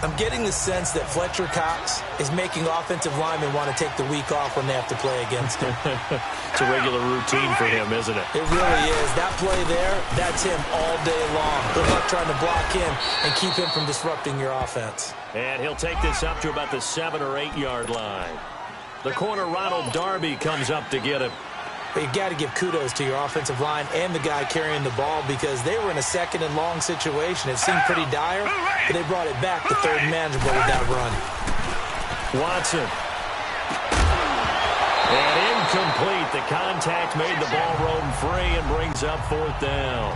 [SPEAKER 5] I'm getting the sense that Fletcher Cox is making offensive linemen want to take the week off when they have to play against him.
[SPEAKER 4] It's a regular routine for him, isn't it?
[SPEAKER 5] It really is. That play there, that's him all day long. Good luck trying to block him and keep him from disrupting your offense.
[SPEAKER 4] And he'll take this up to about the 7 or 8 yard line. The corner, Ronald Darby, comes up to get him.
[SPEAKER 5] But you've got to give kudos to your offensive line and the guy carrying the ball because they were in a 2nd and long situation. It seemed pretty dire, but they brought it back to 3rd and manageable with that run.
[SPEAKER 4] Watson. And incomplete. The contact made the ball roam free and brings up 4th down.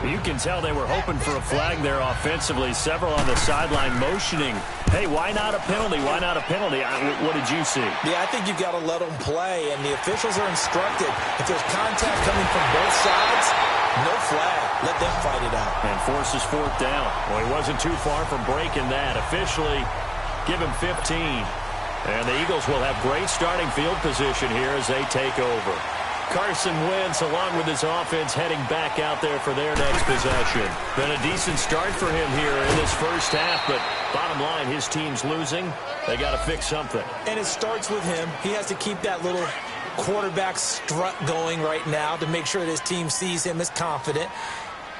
[SPEAKER 4] You can tell they were hoping for a flag there offensively. Several on the sideline motioning. Hey, why not a penalty? Why not a penalty? What did you see?
[SPEAKER 5] Yeah, I think you've got to let them play, and the officials are instructed. If there's contact coming from both sides, no flag. Let them fight it out.
[SPEAKER 4] And forces fourth down. Well, he wasn't too far from breaking that. Officially, give him 15. And the Eagles will have great starting field position here as they take over. Carson Wentz, along with his offense, heading back out there for their next possession. Been a decent start for him here in this first half, but bottom line, his team's losing. They got to fix something.
[SPEAKER 5] And it starts with him. He has to keep that little quarterback strut going right now to make sure that his team sees him as confident.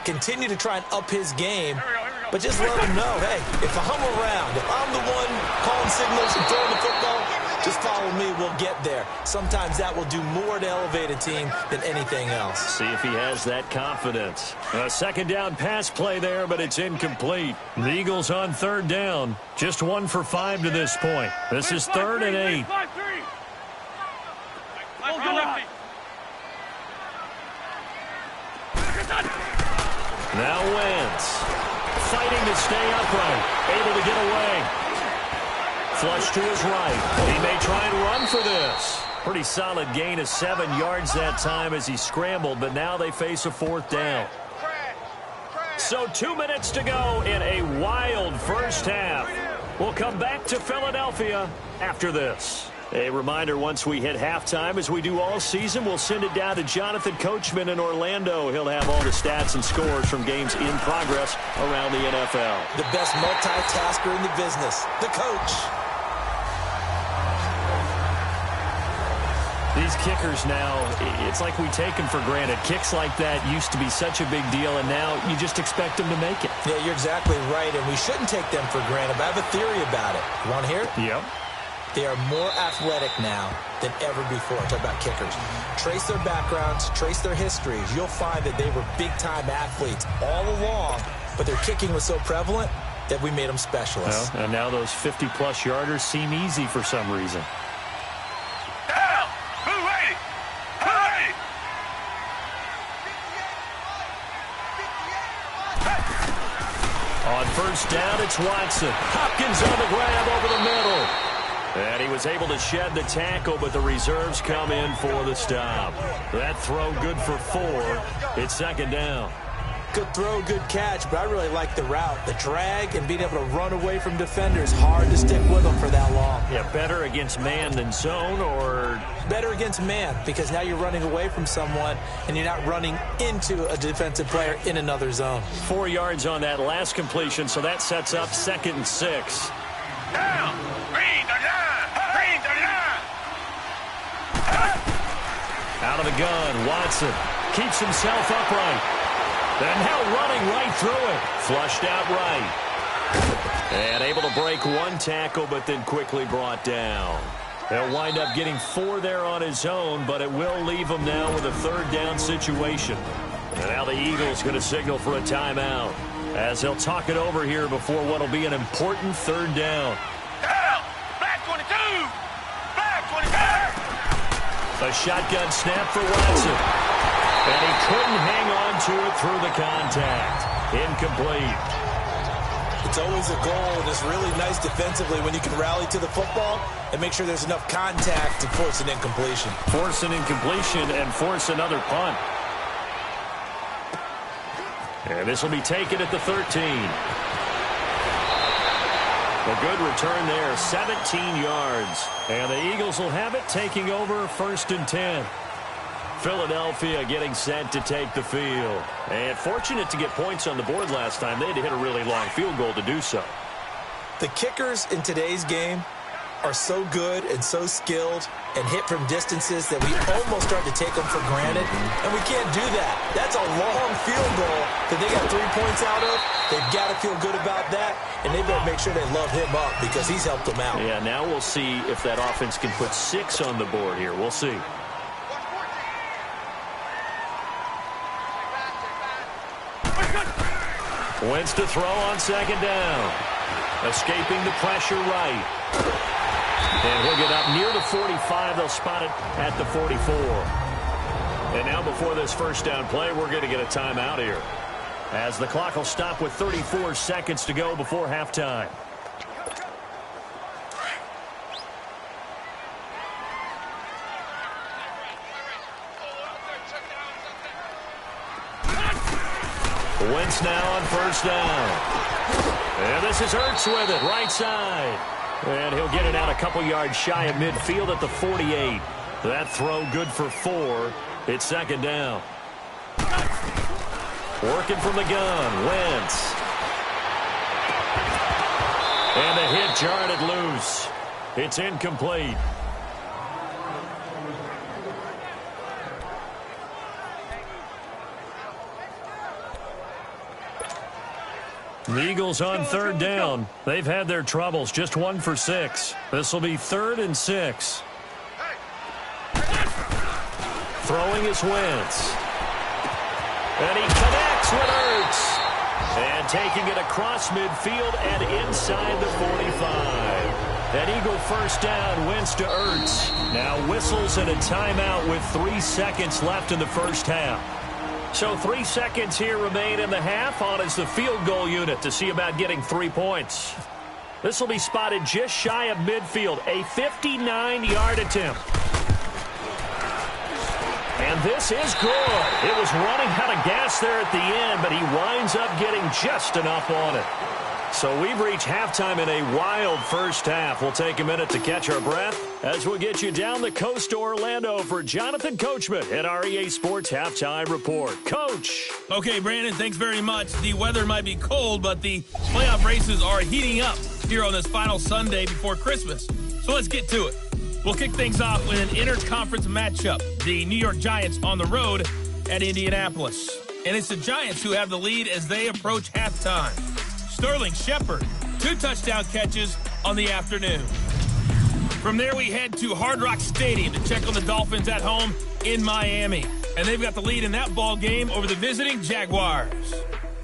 [SPEAKER 5] Continue to try and up his game, but just let him know, hey, if I'm around, if I'm the one calling signals and throwing the football, just follow me, we'll get there. Sometimes that will do more to elevate a team than anything else.
[SPEAKER 4] See if he has that confidence. A second down pass play there, but it's incomplete. The Eagles on third down. Just 1 for 5 to this point. This is 3rd and 8. Now Wentz. Fighting to stay upright. Able to get away. Flush to his right. He may try and run for this. Pretty solid gain of 7 yards that time as he scrambled, but now they face a fourth down. So 2 minutes to go in a wild first half. We'll come back to Philadelphia after this. A reminder, once we hit halftime, as we do all season, we'll send it down to Jonathan Coachman in Orlando. He'll have all the stats and scores from games in progress around the NFL.
[SPEAKER 5] The best multitasker in the business, the coach.
[SPEAKER 4] These kickers now, it's like we take them for granted. Kicks like that used to be such a big deal, and now you just expect them to make it.
[SPEAKER 5] Yeah, you're exactly right, and we shouldn't take them for granted, but I have a theory about it. You want to hear it?
[SPEAKER 4] Yep.
[SPEAKER 5] They are more athletic now than ever before. Talk about kickers. Trace their backgrounds, trace their histories. You'll find that they were big-time athletes all along, but their kicking was so prevalent that we made them specialists.
[SPEAKER 4] Well, and now those 50-plus yarders seem easy for some reason. On first down, it's Watson. Hopkins on the grab over the middle. And he was able to shed the tackle, but the reserves come in for the stop. That throw good for 4. It's second down.
[SPEAKER 5] Good throw, good catch, but I really like the route. The drag and being able to run away from defenders. Hard to stick with them for that long.
[SPEAKER 4] Yeah, better against man than zone, or?
[SPEAKER 5] Better against man, because now you're running away from someone and you're not running into a defensive player in another zone.
[SPEAKER 4] 4 yards on that last completion, so that sets up 2nd and 6.
[SPEAKER 6] Down! Bring the line! Bring the line!
[SPEAKER 4] Out of the gun, Watson keeps himself upright. And now running right through it. Flushed out right. And able to break 1 tackle, but then quickly brought down. He'll wind up getting 4 there on his own, but it will leave him now with a 3rd down situation. And now the Eagles going to signal for a timeout, as he'll talk it over here before what will be an important 3rd down.
[SPEAKER 6] Down! Back 22! Back 22!
[SPEAKER 4] A shotgun snap for Watson. And he couldn't hang on to it through the contact. Incomplete.
[SPEAKER 5] It's always a goal, and it's really nice defensively when you can rally to the football and make sure there's enough contact to force an incompletion.
[SPEAKER 4] Force an incompletion and force another punt. And this will be taken at the 13. A good return there, 17 yards. And the Eagles will have it, taking over 1st and 10. Philadelphia getting set to take the field. And fortunate to get points on the board last time. They had to hit a really long field goal to do so.
[SPEAKER 5] The kickers in today's game are so good and so skilled and hit from distances that we almost start to take them for granted, and we can't do that. That's a long field goal that they got 3 points out of. They've got to feel good about that, and they better make sure they love him up because he's helped them out.
[SPEAKER 4] Yeah, now we'll see if that offense can put 6 on the board here. We'll see. Wentz to throw on 2nd down. Escaping the pressure right. And he'll get up near the 45. They'll spot it at the 44. And now before this first down play, we're going to get a timeout here. as the clock will stop with 34 seconds to go before halftime. Wentz now on first down. And this is Ertz with it, right side. And he'll get it out a couple yards shy of midfield at the 48. That throw good for 4. It's second down. Working from the gun, Wentz. And the hit jarred it loose. It's incomplete. The Eagles on third down. They've had their troubles, just 1 for 6. This will be 3rd and 6. Throwing is Wentz. And he connects with Ertz. And taking it across midfield and inside the 45. An Eagle first down, Wentz to Ertz. Now whistles and a timeout with 3 seconds left in the first half. So 3 seconds here remain in the half. On is the field goal unit to see about getting 3 points. This will be spotted just shy of midfield. A 59-yard attempt. And this is good. It was running out of gas there at the end, but he winds up getting just enough on it. So we've reached halftime in a wild first half. We'll take a minute to catch our breath as we'll get you down the coast to Orlando for Jonathan Coachman at our EA Sports Halftime Report. Coach.
[SPEAKER 3] Okay, Brandon, thanks very much. The weather might be cold, but the playoff races are heating up here on this final Sunday before Christmas. So let's get to it. We'll kick things off with an interconference matchup. The New York Giants on the road at Indianapolis. And it's the Giants who have the lead as they approach halftime. Sterling Shepard, 2 touchdown catches on the afternoon. From there, we head to Hard Rock Stadium to check on the Dolphins at home in Miami. And they've got the lead in that ball game over the visiting Jaguars.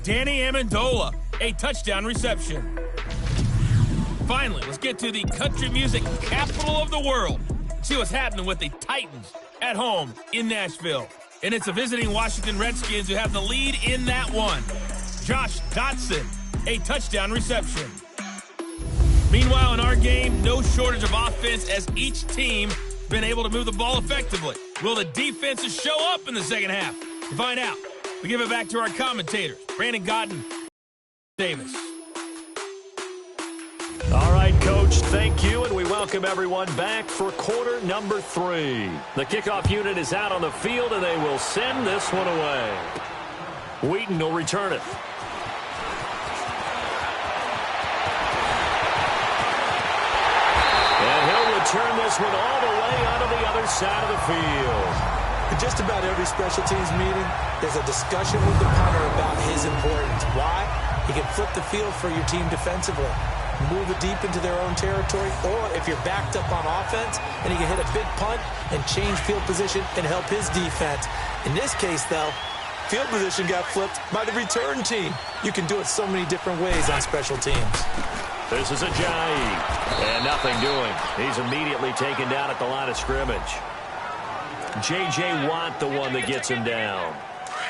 [SPEAKER 3] Danny Amendola, a touchdown reception. Finally, let's get to the country music capital of the world. See what's happening with the Titans at home in Nashville. And it's the visiting Washington Redskins who have the lead in that one. Josh Dotson, a touchdown reception. Meanwhile, in our game, no shortage of offense as each team been able to move the ball effectively. Will the defenses show up in the second half? To find out, we give it back to our commentators, Brandon Godden, Davis.
[SPEAKER 4] All right, Coach, thank you, and we welcome everyone back for quarter number 3. The kickoff unit is out on the field, and they will send this one away. Wheaton will return it. And he'll return this one all the way onto the other side of the field.
[SPEAKER 5] In just about every special teams meeting, there's a discussion with the punter about his importance. Why? He can flip the field for your team defensively, move it deep into their own territory, or if you're backed up on offense, and he can hit a big punt and change field position and help his defense. In this case, though, field position got flipped by the return team. You can do it so many different ways on special teams.
[SPEAKER 4] This is Ajayi, and nothing doing. He's immediately taken down at the line of scrimmage. J.J. Watt, the one that gets him down.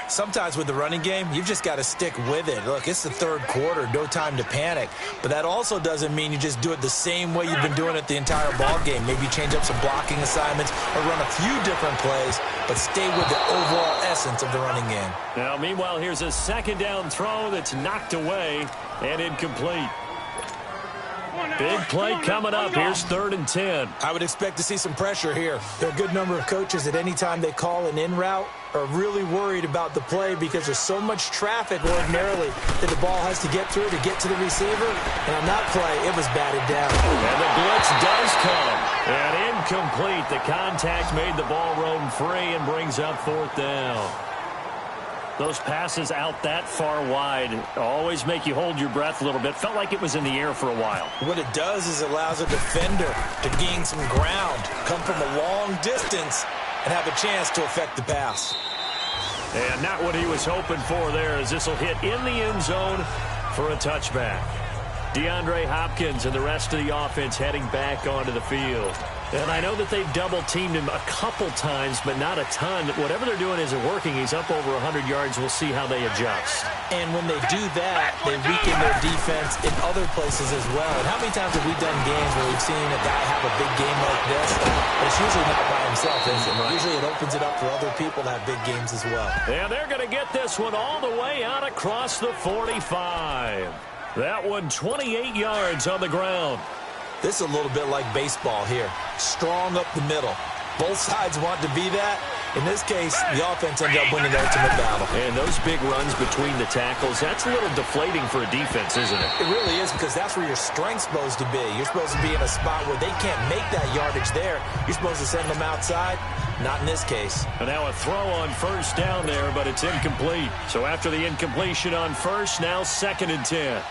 [SPEAKER 5] Sometimes with the running game, you've just got to stick with it. Look, it's the third quarter, no time to panic. But that also doesn't mean you just do it the same way you've been doing it the entire ball game. Maybe change up some blocking assignments or run a few different plays, but stay with the overall essence of the running game.
[SPEAKER 4] Now, meanwhile, here's a second down throw that's knocked away and incomplete. Big play coming up. Here's 3rd and 10.
[SPEAKER 5] I would expect to see some pressure here. There are a good number of coaches at any time they call an in route are really worried about the play because there's so much traffic ordinarily that the ball has to get through to get to the receiver. And on that play, it was batted down.
[SPEAKER 4] And the blitz does come. And incomplete. The contact made the ball roam free and brings up 4th down. Those passes out that far wide always make you hold your breath a little bit. Felt like it was in the air for a while.
[SPEAKER 5] What it does is it allows a defender to gain some ground, come from a long distance, and have a chance to affect the pass.
[SPEAKER 4] And not what he was hoping for there, as this will hit in the end zone for a touchback. DeAndre Hopkins and the rest of the offense heading back onto the field. And I know that they've double-teamed him a couple times, but not a ton. Whatever they're doing isn't working. He's up over 100 yards. We'll see how they adjust.
[SPEAKER 5] And when they do that, they weaken their defense in other places as well. And how many times have we done games where we've seen a guy have a big game like this? But it's usually not by himself, is it? Usually it opens it up for other people to have big games as well.
[SPEAKER 4] And they're going to get this one all the way out across the 45. That one 28 yards on the ground.
[SPEAKER 5] This is a little bit like baseball here. Strong up the middle. Both sides want to be that. In this case, the offense ended up winning the ultimate battle.
[SPEAKER 4] And those big runs between the tackles, that's a little deflating for a defense, isn't it?
[SPEAKER 5] It really is, because that's where your strength's supposed to be. You're supposed to be in a spot where they can't make that yardage there. You're supposed to send them outside. Not in this case.
[SPEAKER 4] And now a throw on first down there, but it's incomplete. So after the incompletion on first, now 2nd and 10.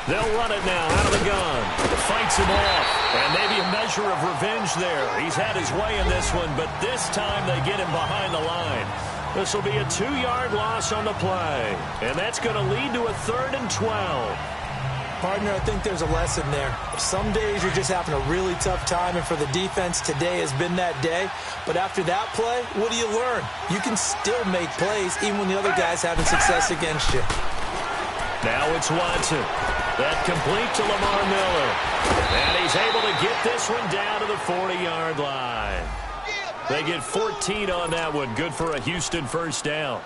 [SPEAKER 4] They'll run it now out of the gun. Fights him off. And maybe a measure of revenge there. He's had his way in this one, but this time they get him behind the line. This will be a 2-yard loss on the play. And that's going to lead to a 3rd and 12.
[SPEAKER 5] Partner, I think there's a lesson there. Some days you're just having a really tough time, and for the defense, today has been that day. But after that play, what do you learn? You can still make plays even when the other guy's having success against you.
[SPEAKER 4] Now it's Watson. That complete to Lamar Miller. And he's able to get this one down to the 40-yard line. They get 14 on that one. Good for a Houston first down.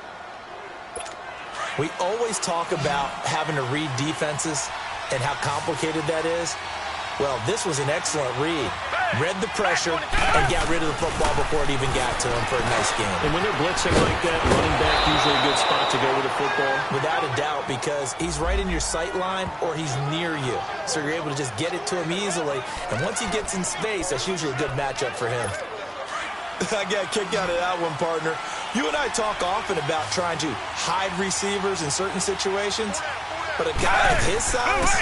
[SPEAKER 5] We always talk about having to read defenses and how complicated that is. Well, this was an excellent read. Read the pressure and got rid of the football before it even got to him for a nice game.
[SPEAKER 4] And when they're blitzing like that, running back usually a good spot to go with the football?
[SPEAKER 5] Without a doubt, because he's right in your sight line or he's near you. So you're able to just get it to him easily. And once he gets in space, that's usually a good matchup for him. I got kicked out of that one, partner. You and I talk often about trying to hide receivers in certain situations. But a guy of his size,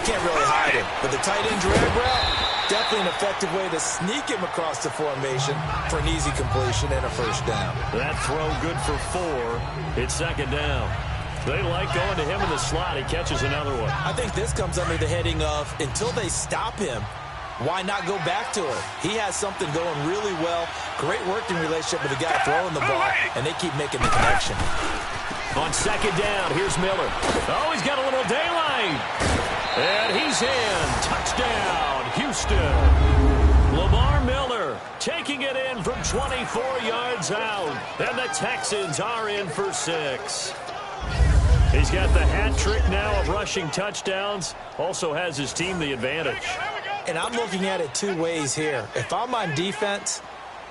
[SPEAKER 5] can't really hide him. But the tight end drag route, definitely an effective way to sneak him across the formation for an easy completion and a first down.
[SPEAKER 4] That throw good for 4. It's 2nd down. They like going to him in the slot. He catches another one.
[SPEAKER 5] I think this comes under the heading of, until they stop him, why not go back to it? He has something going really well. Great working relationship with the guy throwing the ball, and they keep making the connection.
[SPEAKER 4] On 2nd down, here's Miller. Oh, he's got a little daylight. And he's in. Touchdown, Houston. Lamar Miller taking it in from 24 yards out. And the Texans are in for 6. He's got the hat trick now of rushing touchdowns. Also has his team the advantage.
[SPEAKER 5] And I'm looking at it 2 ways here. If I'm on defense,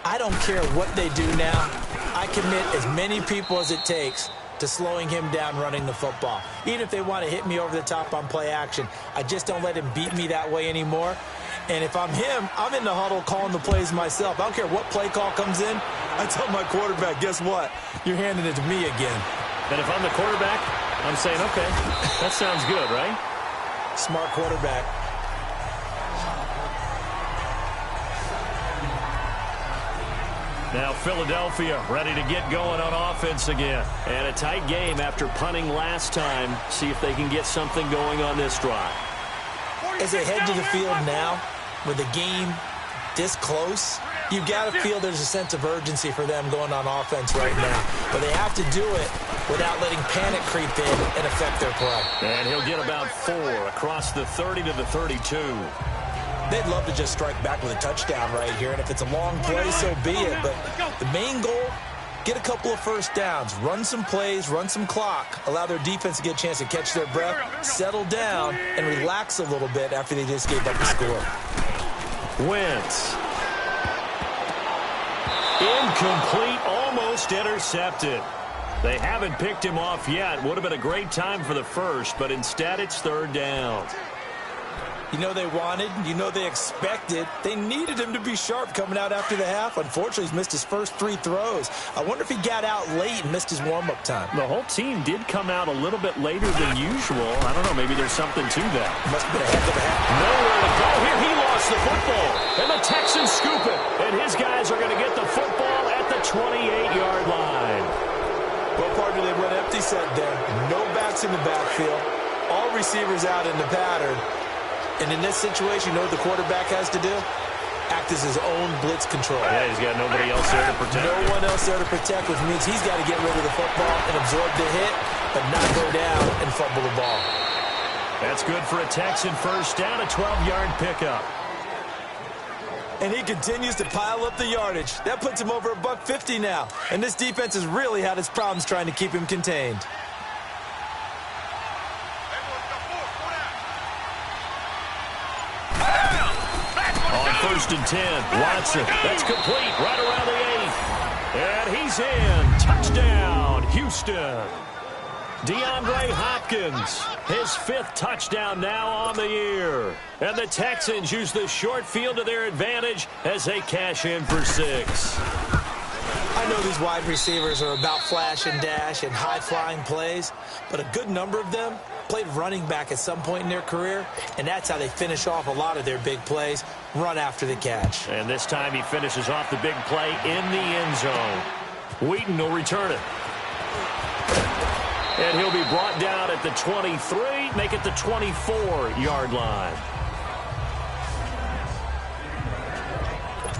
[SPEAKER 5] I don't care what they do now. I commit as many people as it takes to slowing him down running the football. Even if they want to hit me over the top on play action, I just don't let him beat me that way anymore. And if I'm him, I'm in the huddle calling the plays myself. I don't care what play call comes in. I tell my quarterback, guess what? You're handing it to me again.
[SPEAKER 4] And if I'm the quarterback, I'm saying, okay, that sounds good, right?
[SPEAKER 5] Smart quarterback.
[SPEAKER 4] Now Philadelphia ready to get going on offense again. And a tight game after punting last time. See if they can get something going on this drive.
[SPEAKER 5] As they head to the field now, with the game this close, you've got to feel there's a sense of urgency for them going on offense right now. But they have to do it without letting panic creep in and affect their play.
[SPEAKER 4] And he'll get about 4 across the 30 to the 32.
[SPEAKER 5] They'd love to just strike back with a touchdown right here, and if it's a long play, so be it. But the main goal, get a couple of first downs, run some plays, run some clock, allow their defense to get a chance to catch their breath, settle down, and relax a little bit after they just gave up the score.
[SPEAKER 4] Wentz. Incomplete, almost intercepted. They haven't picked him off yet. Would have been a great time for the first, but instead it's 3rd down.
[SPEAKER 5] You know they wanted, you know they expected. They needed him to be sharp coming out after the half. Unfortunately, he's missed his first 3 throws. I wonder if he got out late and missed his warm-up time.
[SPEAKER 4] The whole team did come out a little bit later than usual. I don't know, maybe there's something to that.
[SPEAKER 5] Must have been a heck of a half.
[SPEAKER 4] Nowhere to go here. He lost the football. And the Texans scoop it. And his guys are going to get the football at the 28-yard line.
[SPEAKER 5] Well, partner, they went empty set there. No backs in the backfield. All receivers out in the pattern. And in this situation, you know what the quarterback has to do? Act strength is his own blitz control.
[SPEAKER 4] Yeah, he's got nobody else there to protect.
[SPEAKER 5] No one else there to protect, which means he's got to get rid of the football and absorb the hit, but not go down and fumble the ball.
[SPEAKER 4] That's good for a Texan first down, a 12-yard pickup.
[SPEAKER 5] And he continues to pile up the yardage. That puts him over $150 now. And this defense has really had its problems trying to keep him contained.
[SPEAKER 4] On 1st and 10, Watson. That's complete right around the 8. And he's in. Touchdown, Houston. DeAndre Hopkins, his 5th touchdown now on the year. And the Texans use the short field to their advantage as they cash in for 6.
[SPEAKER 5] I know these wide receivers are about flash and dash and high-flying plays, but a good number of them played running back at some point in their career, and that's how they finish off a lot of their big plays, run after the catch.
[SPEAKER 4] And this time he finishes off the big play in the end zone. Wheaton will return it. And he'll be brought down at the 23, make it the 24-yard line.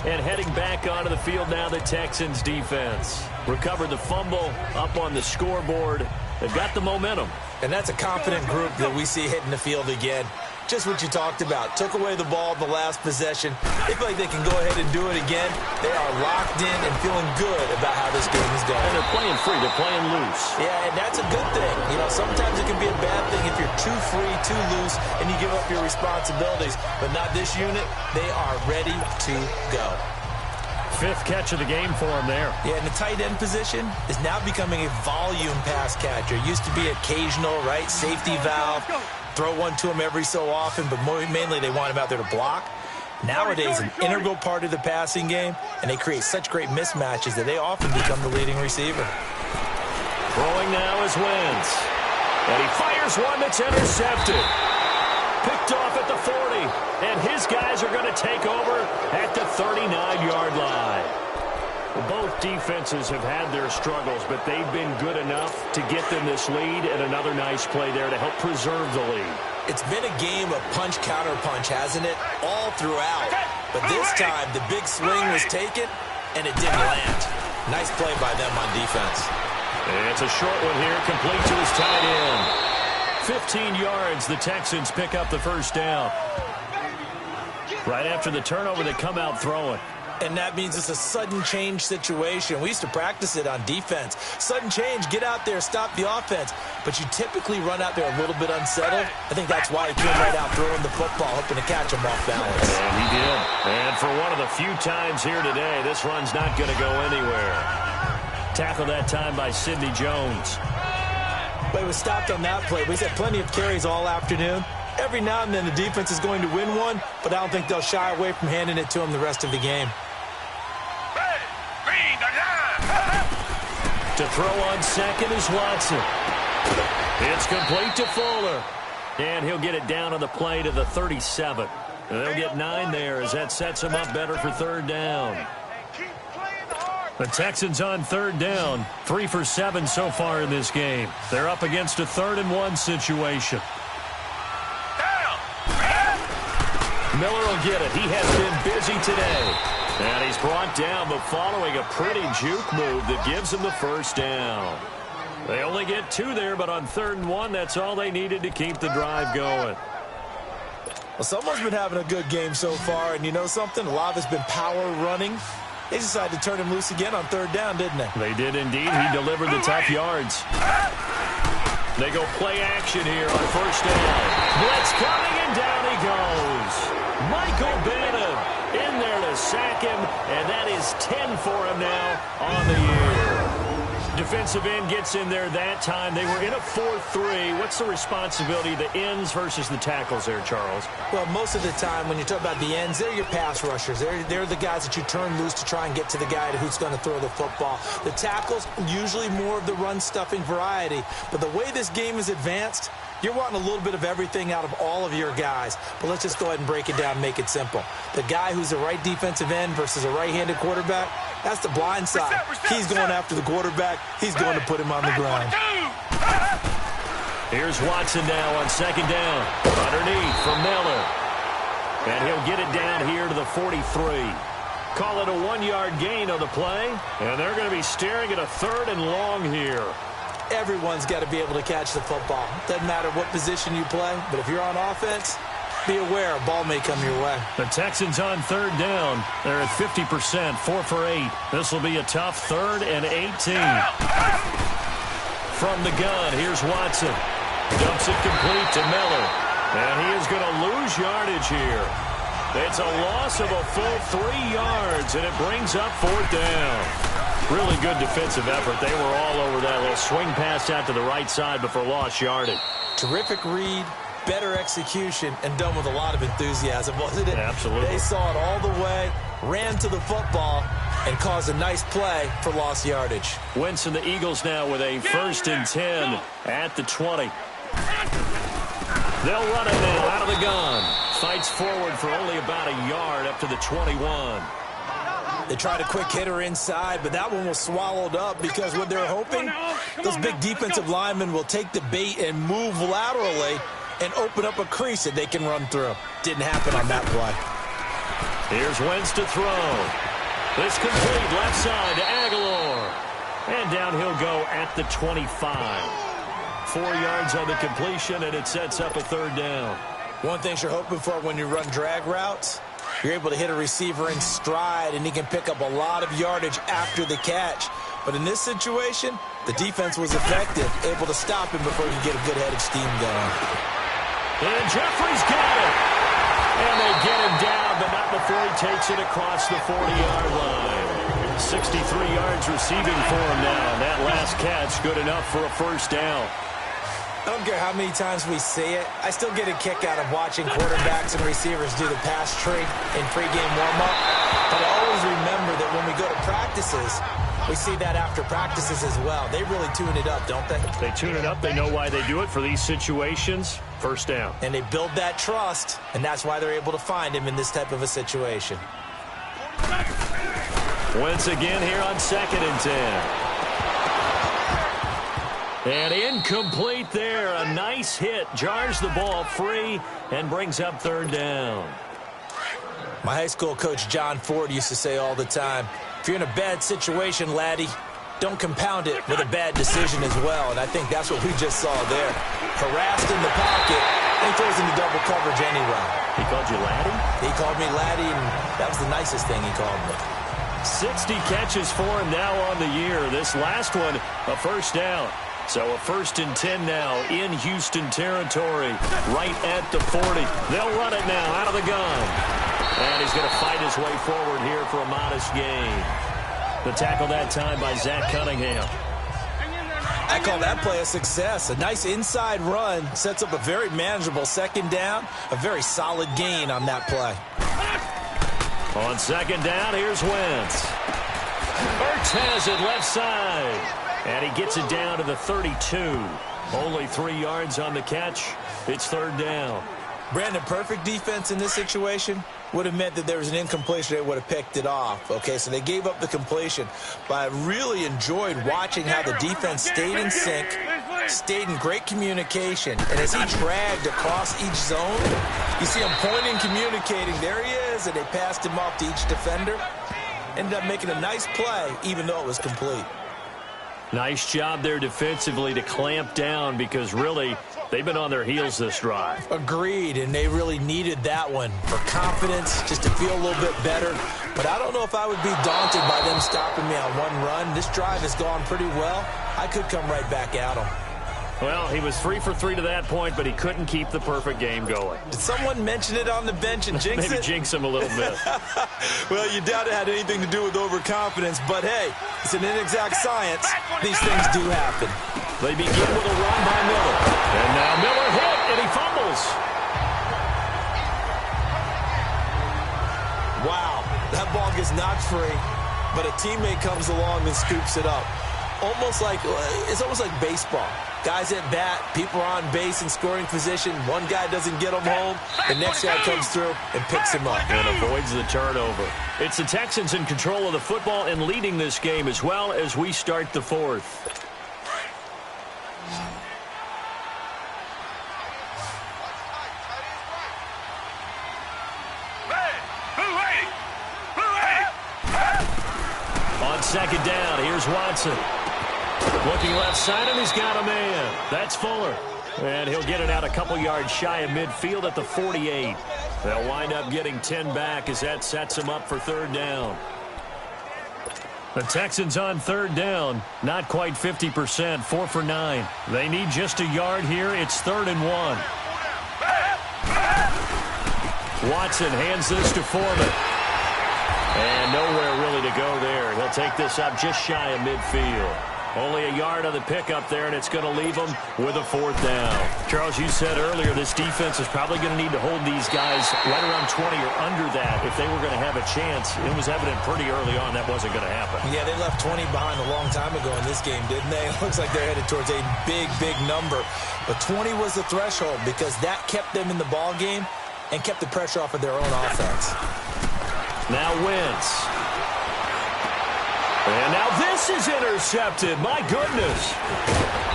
[SPEAKER 4] And heading back onto the field now, the Texans defense. Recovered the fumble up on the scoreboard. They've got the momentum.
[SPEAKER 5] And that's a confident group that we see hitting the field again. Just what you talked about. Took away the ball the last possession. They feel like they can go ahead and do it again. They are locked in and feeling good about how this game is going.
[SPEAKER 4] And they're playing free. They're playing loose.
[SPEAKER 5] Yeah, and that's a good thing. You know, sometimes it can be a bad thing if you're too free, too loose, and you give up your responsibilities. But not this unit. They are ready to go.
[SPEAKER 4] 5th catch of the game for him there.
[SPEAKER 5] Yeah, and the tight end position is now becoming a volume pass catcher. Used to be occasional, right? Safety valve. Throw one to him every so often, but mainly they want him out there to block. Nowadays, an integral part of the passing game, and they create such great mismatches that they often become the leading receiver.
[SPEAKER 4] Throwing now is Wentz. And he fires one that's intercepted. Picked off at the 40. And his guys are going to take over at the 39-yard line. Both defenses have had their struggles, but they've been good enough to get them this lead, and another nice play there to help preserve the lead.
[SPEAKER 5] It's been a game of punch-counter-punch, hasn't it? All throughout. But this time, the big swing was taken, and it didn't land. Nice play by them on defense.
[SPEAKER 4] And it's a short one here, complete to his tight end. 15 yards, the Texans pick up the first down. Right after the turnover, they come out throwing.
[SPEAKER 5] And that means it's a sudden change situation. We used to practice it on defense. Sudden change, get out there, stop the offense. But you typically run out there a little bit unsettled. I think that's why he came right out throwing the football, hoping to catch him off balance.
[SPEAKER 4] And he did. And for one of the few times here today, this run's not going to go anywhere. Tackled that time by Sidney Jones.
[SPEAKER 5] But he was stopped on that play. He's had plenty of carries all afternoon. Every now and then the defense is going to win one, but I don't think they'll shy away from handing it to him the rest of the game.
[SPEAKER 4] To throw on second is Watson. It's complete to Fuller. And he'll get it down on the play to the 37. They'll get 9 there as that sets him up better for 3rd down. The Texans on 3rd down. 3 for 7 so far in this game. They're up against a 3rd and 1 situation. Miller will get it. He has been busy today. And he's brought down, but following a pretty juke move that gives him the first down. They only get 2 there, but on 3rd and 1, that's all they needed to keep the drive going.
[SPEAKER 5] Well, someone's been having a good game so far, and you know something? A lot of it's been power running. They decided to turn him loose again on 3rd down, didn't they?
[SPEAKER 4] They did indeed. He delivered the tough yards. They go play action here on 1st down. Blitz coming, and down he goes. Michael Bannon in there to sack him, and that is 10 for him now on the year. Defensive end gets in there that time. They were in a 4-3. What's the responsibility of the ends versus the tackles there, Charles?
[SPEAKER 5] Well, most of the time when you talk about the ends, they're your pass rushers. They're the guys that you turn loose to try and get to the guy who's going to throw the football. The tackles, usually more of the run-stuffing variety. But the way this game is advanced, you're wanting a little bit of everything out of all of your guys. But let's just go ahead and break it down and make it simple. The guy who's a right defensive end versus a right-handed quarterback, that's the blind side. He's going after the quarterback. He's going to put him on the ground.
[SPEAKER 4] Here's Watson now on 2nd down. Underneath for Miller. And he'll get it down here to the 43. Call it a 1-yard gain on the play. And they're going to be staring at a 3rd and long here.
[SPEAKER 5] Everyone's got to be able to catch the football. Doesn't matter what position you play, but if you're on offense, be aware a ball may come your way.
[SPEAKER 4] The Texans on 3rd down. They're at 50%, 4 for 8. This will be a tough 3rd and 18. From the gun, here's Watson. Dumps it complete to Miller. And he is going to lose yardage here. It's a loss of a full 3 yards, and it brings up 4th down. Really good defensive effort. They were all over that little swing pass out to the right side before lost yardage.
[SPEAKER 5] Terrific read, better execution, and done with a lot of enthusiasm, wasn't it?
[SPEAKER 4] Absolutely.
[SPEAKER 5] They saw it all the way, ran to the football, and caused a nice play for lost yardage.
[SPEAKER 4] Wentz and the Eagles now with a 1st and 10 at the 20. They'll run it now out of the gun. Fights forward for only about a yard up to the 21.
[SPEAKER 5] They tried a quick hitter inside, but that one was swallowed up because what they're hoping, those big defensive linemen will take the bait and move laterally and open up a crease that they can run through. Didn't happen on that play.
[SPEAKER 4] Here's Wentz to throw. This complete left side to Aguilar. And down he'll go at the 25. 4 yards on the completion, and it sets up a 3rd down.
[SPEAKER 5] One thing you're hoping for when you run drag routes, you're able to hit a receiver in stride, and he can pick up a lot of yardage after the catch. But in this situation, the defense was effective, able to stop him before he could get a good head of steam going.
[SPEAKER 4] And Jeffrey's got it. And they get him down, but not before he takes it across the 40-yard line. 63 yards receiving for him now. That last catch good enough for a 1st down.
[SPEAKER 5] I don't care how many times we see it. I still get a kick out of watching quarterbacks and receivers do the pass tree in pregame warm-up. But I always remember that when we go to practices, we see that after practices as well. They really tune it up, don't they?
[SPEAKER 4] They tune it up. They know why they do it for these situations. 1st down.
[SPEAKER 5] And they build that trust, and that's why they're able to find him in this type of a situation.
[SPEAKER 4] Once again here on 2nd and 10. And incomplete there. A nice hit. Jars the ball free and brings up 3rd down.
[SPEAKER 5] My high school coach, John Ford, used to say all the time, if you're in a bad situation, laddie, don't compound it with a bad decision as well. And I think that's what we just saw there. Harassed in the pocket, and he throws into double coverage anyway.
[SPEAKER 4] He called you laddie?
[SPEAKER 5] He called me laddie, and that was the nicest thing he called me.
[SPEAKER 4] 60 catches for him now on the year. This last one, a 1st down. So a 1st and 10 now in Houston territory, right at the 40. They'll run it now out of the gun. And he's going to fight his way forward here for a modest gain. The tackle that time by Zach Cunningham.
[SPEAKER 5] I call that play a success. A nice inside run sets up a very manageable 2nd down. A very solid gain on that play.
[SPEAKER 4] On 2nd down, here's Wentz. Ertz has it left side. And he gets it down to the 32. Only 3 yards on the catch. It's 3rd down.
[SPEAKER 5] Brandon, perfect defense in this situation would have meant that there was an incompletion. They would have picked it off. Okay, so they gave up the completion. But I really enjoyed watching how the defense stayed in sync, stayed in great communication. And as he dragged across each zone, you see him pointing, communicating. There he is, and they passed him off to each defender. Ended up making a nice play, even though it was complete.
[SPEAKER 4] Nice job there defensively to clamp down because really they've been on their heels this drive.
[SPEAKER 5] Agreed, and they really needed that one for confidence, just to feel a little bit better. But I don't know if I would be daunted by them stopping me on one run. This drive has gone pretty well. I could come right back at them.
[SPEAKER 4] Well, he was 3 for 3 to that point, but he couldn't keep the perfect game going.
[SPEAKER 5] Did someone mention it on the bench and jinx
[SPEAKER 4] Maybe
[SPEAKER 5] it?
[SPEAKER 4] jinx him a little bit.
[SPEAKER 5] Well, you doubt it had anything to do with overconfidence, but hey, it's an inexact science. These things do happen.
[SPEAKER 4] They begin with a run by Miller. And now Miller hit, and he fumbles.
[SPEAKER 5] Wow, that ball gets knocked free, but a teammate comes along and scoops it up. It's almost like baseball. Guys at bat, people are on base in scoring position. One guy doesn't get him home. The next guy comes through and picks him up.
[SPEAKER 4] And avoids the turnover. It's the Texans in control of the football and leading this game as well as we start the 4th. on second down. Here's Watson. Looking left side, and he's got a man. That's Fuller. And he'll get it out a couple yards shy of midfield at the 48. They'll wind up getting 10 back as that sets them up for third down. The Texans on third down, not quite 50%, 4 for 9. They need just a yard here. It's 3rd and 1. Watson hands this to Foreman. And nowhere really to go there. He'll take this up just shy of midfield. Only a yard on the pickup there, and it's going to leave them with a 4th down. Charles, you said earlier this defense is probably going to need to hold these guys right around 20 or under that if they were going to have a chance. It was evident pretty early on that wasn't going to happen.
[SPEAKER 5] Yeah, they left 20 behind a long time ago in this game, didn't they? It looks like they're headed towards a big, big number. But 20 was the threshold because that kept them in the ball game and kept the pressure off of their own offense.
[SPEAKER 4] Now Wentz. And now this is intercepted. My goodness.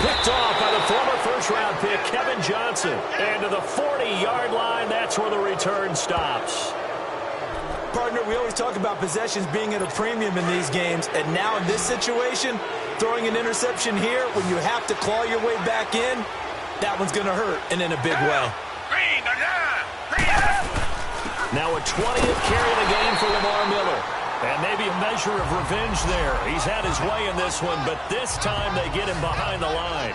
[SPEAKER 4] Picked off by the former first-round pick, Kevin Johnson. And to the 40-yard line, that's where the return stops.
[SPEAKER 5] Partner, we always talk about possessions being at a premium in these games. And now in this situation, throwing an interception here when you have to claw your way back in, that one's going to hurt, and in a big way.
[SPEAKER 4] Now a 20th carry of the game for Lamar Miller. And maybe a measure of revenge there. He's had his way in this one, but this time they get him behind the line.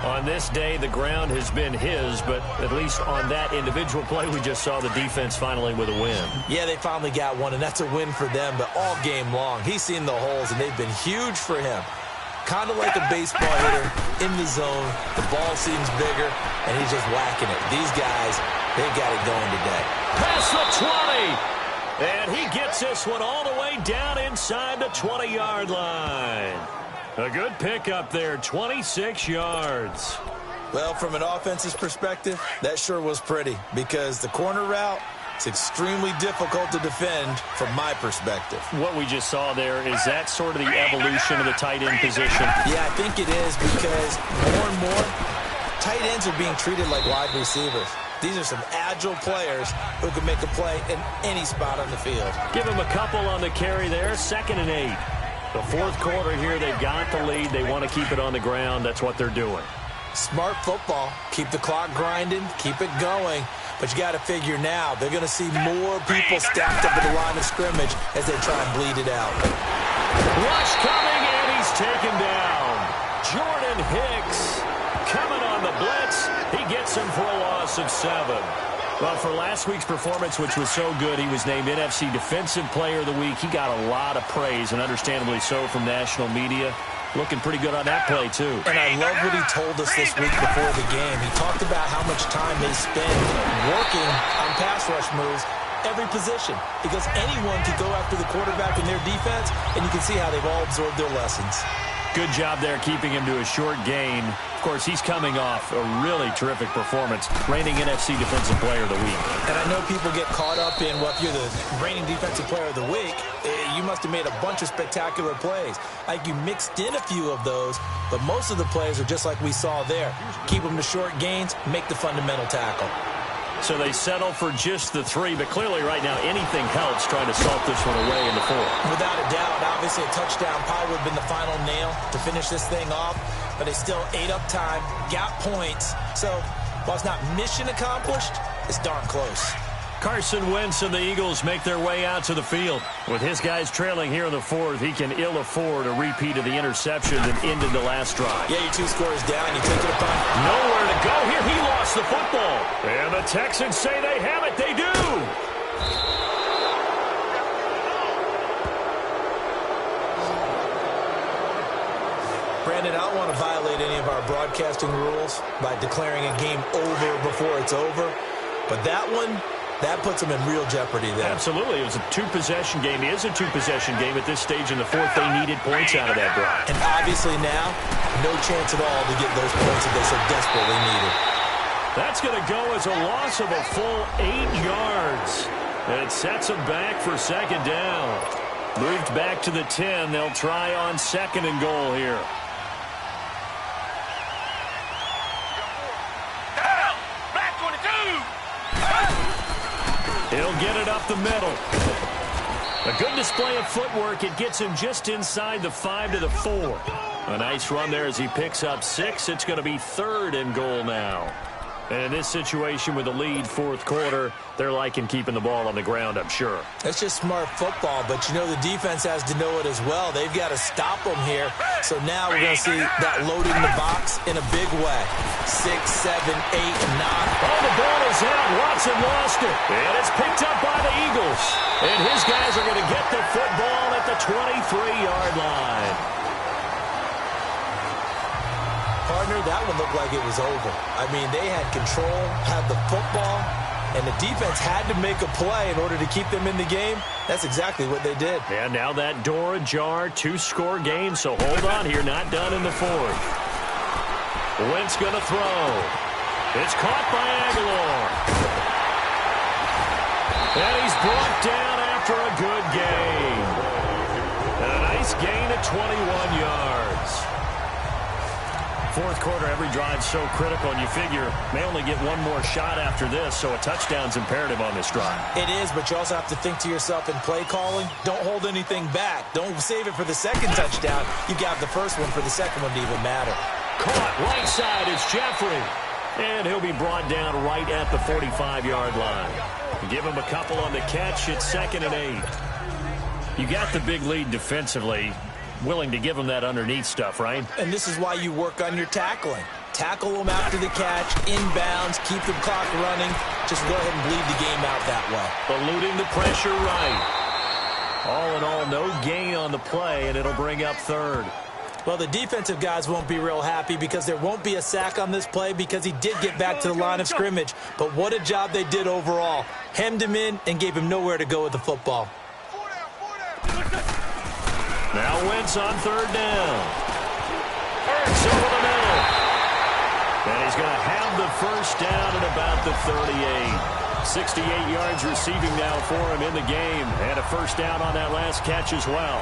[SPEAKER 4] On this day, the ground has been his, but at least on that individual play, we just saw the defense finally with a win.
[SPEAKER 5] Yeah, they finally got one, and that's a win for them, but all game long, he's seen the holes, and they've been huge for him. Kind of like a baseball hitter in the zone. The ball seems bigger, and he's just whacking it. These guys, they got it going today.
[SPEAKER 4] Past the 20. And he gets this one all the way down inside the 20-yard line. A good pickup there, 26 yards.
[SPEAKER 5] Well, from an offense's perspective, that sure was pretty because the corner route is extremely difficult to defend from my perspective.
[SPEAKER 4] What we just saw there, is that sort of the evolution of the tight end position?
[SPEAKER 5] Yeah, I think it is because more and more, tight ends are being treated like wide receivers. These are some agile players who can make a play in any spot on the field.
[SPEAKER 4] Give them a couple on the carry there, 2nd and 8. The 4th quarter here, they've got the lead. They want to keep it on the ground. That's what they're doing.
[SPEAKER 5] Smart football. Keep the clock grinding, keep it going. But you got to figure now, they're going to see more people stacked up at the line of scrimmage as they try and bleed it out.
[SPEAKER 4] Rush coming, and he's taken down. Jordan Hicks coming on the blitz. He gets him for a loss of 7. Well, for last week's performance, which was so good, he was named NFC Defensive Player of the Week. He got a lot of praise, and understandably so, from national media. Looking pretty good on that play, too.
[SPEAKER 5] And I love what he told us this week before the game. He talked about how much time they spend working on pass rush moves, every position, because anyone can go after the quarterback in their defense, and you can see how they've all absorbed their lessons.
[SPEAKER 4] Good job there keeping him to a short gain. Of course, he's coming off a really terrific performance, reigning NFC Defensive Player of the Week.
[SPEAKER 5] And I know people get caught up in, well, if you're the reigning Defensive Player of the Week, you must have made a bunch of spectacular plays. Like you mixed in a few of those, but most of the plays are just like we saw there. Keep them to short gains, make the fundamental tackle.
[SPEAKER 4] So they settle for just the 3, but clearly right now anything helps trying to salt this one away in the 4th.
[SPEAKER 5] Without a doubt, obviously a touchdown probably would have been the final nail to finish this thing off, but they still ate up time, got points. So while it's not mission accomplished, it's darn close.
[SPEAKER 4] Carson Wentz and the Eagles make their way out to the field. With his guys trailing here in the 4th, he can ill afford a repeat of the interception that ended the last drive.
[SPEAKER 5] Yeah, your 2 scores down, you take it upon.
[SPEAKER 4] Nowhere to go here. He lost the football. And the Texans say they have it. They do.
[SPEAKER 5] Brandon, I don't want to violate any of our broadcasting rules by declaring a game over before it's over, but that one, that puts them in real jeopardy there.
[SPEAKER 4] Absolutely. It was a 2-possession game. It is a 2-possession game at this stage in the 4th. They needed points out of that drive.
[SPEAKER 5] And obviously now, no chance at all to get those points that they so desperately needed.
[SPEAKER 4] That's going to go as a loss of a full 8 yards. And it sets them back for 2nd down. Moved back to the 10. They'll try on 2nd and goal here. He'll get it up the middle. A good display of footwork. It gets him just inside the 5 to the 4. A nice run there as he picks up 6. It's going to be 3rd and goal now. And in this situation with the lead, 4th quarter, they're liking keeping the ball on the ground, I'm sure.
[SPEAKER 5] That's just smart football, but you know the defense has to know it as well. They've got to stop them here. So now we're going to see that loading the box in a big way. 6, 7, 8, 9.
[SPEAKER 4] Oh, the ball is out. Watson lost it. And it's picked up by the Eagles. And his guys are going to get the football at the 23-yard line.
[SPEAKER 5] Partner, that one looked like it was over. I mean, they had control, had the football, and the defense had to make a play in order to keep them in the game. That's exactly what they did.
[SPEAKER 4] And now that door ajar, 2-score game, so hold on here, not done in the 4th. Wentz going to throw. It's caught by Aguilar. And he's brought down after a good gain. And a nice gain of 21 yards. 4th quarter, every drive's so critical, and you figure may only get one more shot after this, so a touchdown's imperative on this drive.
[SPEAKER 5] It is, but you also have to think to yourself in play calling, don't hold anything back. Don't save it for the second touchdown. You got the first one for the second one to even matter.
[SPEAKER 4] Caught right side is Jeffrey, and he'll be brought down right at the 45-yard line. Give him a couple on the catch. It's 2nd and 8. You got the big lead defensively. Willing to give them that underneath stuff, right?
[SPEAKER 5] And this is why you work on your tackling. Tackle them after the catch, inbounds, keep the clock running. Just go ahead and bleed the game out that way.
[SPEAKER 4] Eluding the pressure right. All in all, no gain on the play, and it'll bring up 3rd.
[SPEAKER 5] Well, the defensive guys won't be real happy because there won't be a sack on this play because he did get back to the line of scrimmage. But what a job they did overall. Hemmed him in and gave him nowhere to go with the football.
[SPEAKER 4] Now Wentz on 3rd down. It's over the middle. And he's going to have the first down at about the 38. 68 yards receiving now for him in the game. And a first down on that last catch as well.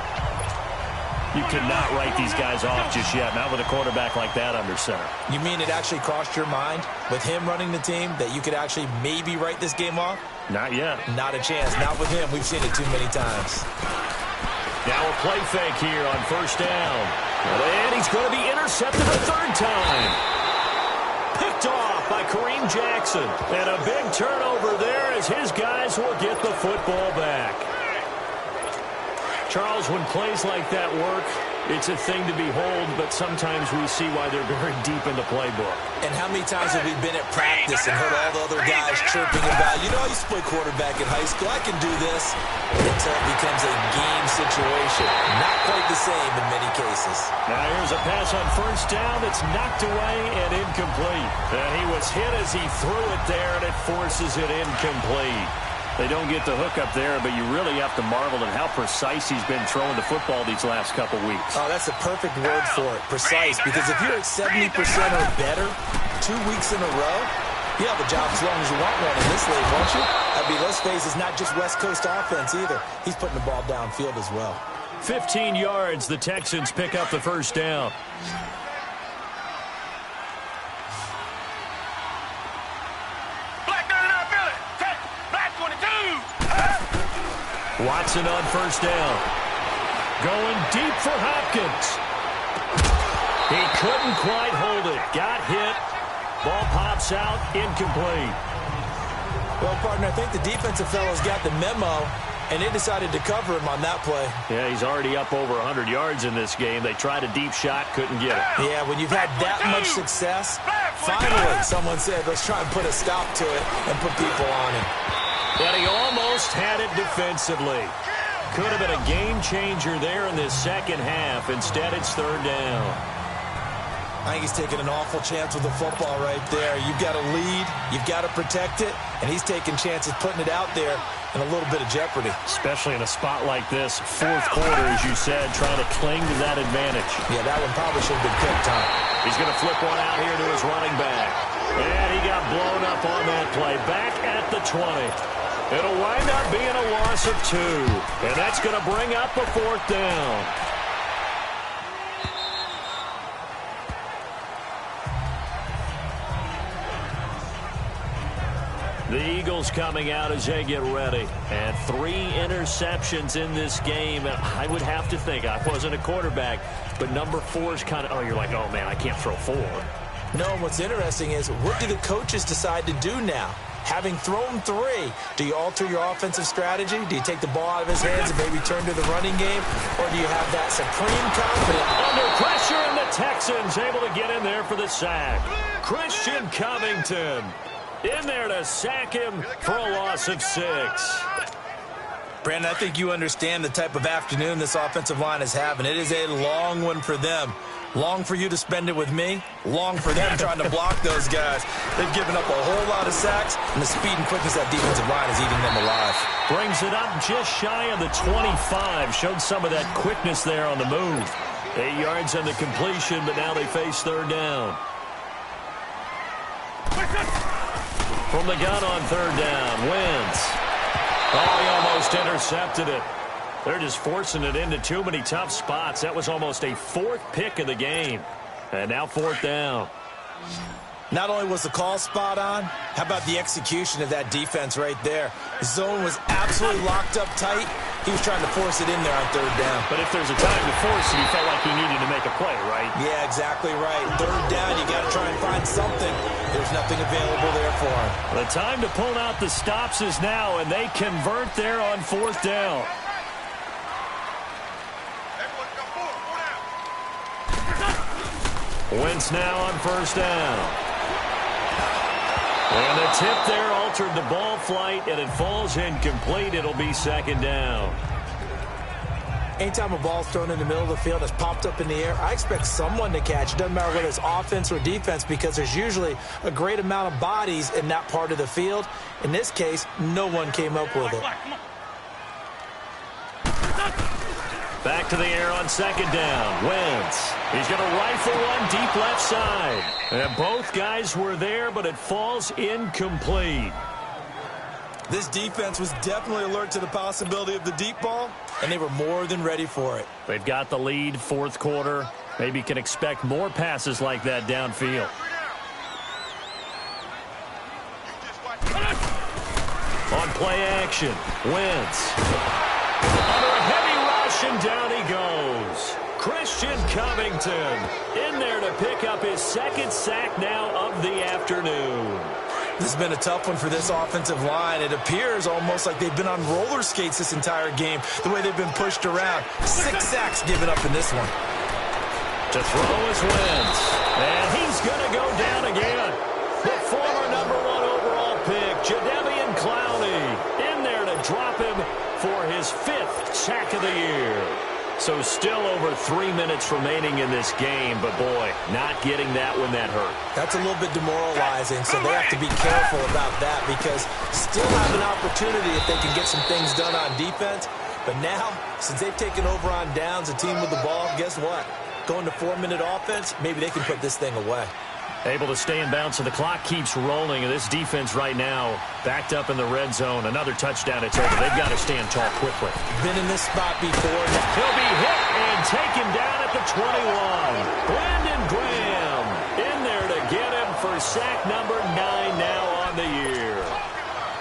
[SPEAKER 4] You cannot write these guys off just yet, not with a quarterback like that under center.
[SPEAKER 5] You mean it actually crossed your mind with him running the team that you could actually maybe write this game off?
[SPEAKER 4] Not yet.
[SPEAKER 5] Not a chance. Not with him. We've seen it too many times.
[SPEAKER 4] Now a play fake here on 1st down. And he's going to be intercepted a 3rd time. Picked off by Kareem Jackson. And a big turnover there as his guys will get the football back. Charles, when plays like that work, it's a thing to behold, but sometimes we see why they're very deep in the playbook.
[SPEAKER 5] And how many times have we been at practice and heard all the other guys chirping about, you know, I used to play quarterback in high school, I can do this, until it becomes a game situation. Not quite the same in many cases.
[SPEAKER 4] Now here's a pass on 1st down that's knocked away and incomplete. And he was hit as he threw it there, and it forces it incomplete. They don't get the hook up there, but you really have to marvel at how precise he's been throwing the football these last couple weeks.
[SPEAKER 5] Oh, that's the perfect word for it, precise, because if you're at 70% or better 2 weeks in a row, you have a job as long as you want one in this league, won't you? I mean, let's face it, it's not just West Coast offense either. He's putting the ball downfield as well.
[SPEAKER 4] 15 yards, the Texans pick up the first down. Watson on 1st down. Going deep for Hopkins. He couldn't quite hold it. Got hit. Ball pops out. Incomplete.
[SPEAKER 5] Well, partner, I think the defensive fellows got the memo, and they decided to cover him on that play.
[SPEAKER 4] Yeah, he's already up over 100 yards in this game. They tried a deep shot, couldn't get it.
[SPEAKER 5] Yeah, when you've had that much success, finally someone said, let's try and put a stop to it and put people on him.
[SPEAKER 4] But he almost had it defensively. Could have been a game changer there in this second half. Instead, it's 3rd down.
[SPEAKER 5] I think he's taking an awful chance with the football right there. You've got to lead. You've got to protect it. And he's taking chances putting it out there in a little bit of jeopardy.
[SPEAKER 4] Especially in a spot like this. 4th quarter, as you said, trying to cling to that advantage.
[SPEAKER 5] Yeah, that one probably should have been picked, huh?
[SPEAKER 4] He's going to flip one out here to his running back. And he got blown up on that play. Back at the 20. It'll wind up being a loss of 2. And that's going to bring up a 4th down. The Eagles coming out as they get ready. And 3 interceptions in this game. I would have to think, I wasn't a quarterback, but number 4 is kind of, oh, you're like, oh, man, I can't throw 4.
[SPEAKER 5] No, what's interesting is, what do the coaches decide to do now? Having thrown 3, do you alter your offensive strategy? Do you take the ball out of his hands and maybe turn to the running game? Or do you have that supreme confidence?
[SPEAKER 4] Under pressure, and the Texans able to get in there for the sack. Christian Covington in there to sack him for a loss of 6.
[SPEAKER 5] Brandon, I think you understand the type of afternoon this offensive line is having. It is a long one for them. Long for you to spend it with me. Long for them trying to block those guys. They've given up a whole lot of sacks, and the speed and quickness of that defensive line is eating them alive.
[SPEAKER 4] Brings it up just shy of the 25. Showed some of that quickness there on the move. 8 yards on the completion, but now they face 3rd down. From the gun on 3rd down, Wentz. Oh, he almost intercepted it. They're just forcing it into too many tough spots. That was almost a 4th pick of the game. And now 4th down.
[SPEAKER 5] Not only was the call spot on, how about the execution of that defense right there? The zone was absolutely locked up tight. He was trying to force it in there on 3rd down.
[SPEAKER 4] But if there's a time to force it, he felt like he needed to make a play, right?
[SPEAKER 5] Yeah, exactly right. 3rd down, you got to try and find something. There's nothing available there for him.
[SPEAKER 4] The time to pull out the stops is now, and they convert there on 4th down. Wentz now on 1st down. And the tip there altered the ball flight, and it falls incomplete. It'll be 2nd down.
[SPEAKER 5] Anytime a ball's thrown in the middle of the field, it's popped up in the air, I expect someone to catch. It doesn't matter whether it's offense or defense, because there's usually a great amount of bodies in that part of the field. In this case, no one came up with it.
[SPEAKER 4] Back to the air on 2nd down. Wentz. He's going to rifle one deep left side. And both guys were there, but it falls incomplete.
[SPEAKER 5] This defense was definitely alert to the possibility of the deep ball, and they were more than ready for it.
[SPEAKER 4] They've got the lead, 4th quarter. Maybe can expect more passes like that downfield. On play action, Wentz. Under a heavy rush, and down he goes. Christian Covington in there to pick up his 2nd sack now of the afternoon.
[SPEAKER 5] This has been a tough one for this offensive line. It appears almost like they've been on roller skates this entire game, the way they've been pushed around. 6 sacks given up in this one.
[SPEAKER 4] To throw is Wentz. And he's going to go down again. The former number 1 overall pick, Jadeveon Clowney, in there to drop him for his 5th sack of the year. So still over 3 minutes remaining in this game, but boy, not getting that when that hurt.
[SPEAKER 5] That's a little bit demoralizing, so they have to be careful about that, because still have an opportunity if they can get some things done on defense. But now, since they've taken over on downs, a team with the ball, guess what? Going to 4-minute offense, maybe they can put this thing away.
[SPEAKER 4] Able to stay in bounds, so the clock keeps rolling, and this defense right now backed up in the red zone. Another touchdown, it's over. They've got to stand tall quickly.
[SPEAKER 5] Been in this spot before.
[SPEAKER 4] He'll be hit and taken down at the 21. Brandon Graham in there to get him for sack number 9 now on the year.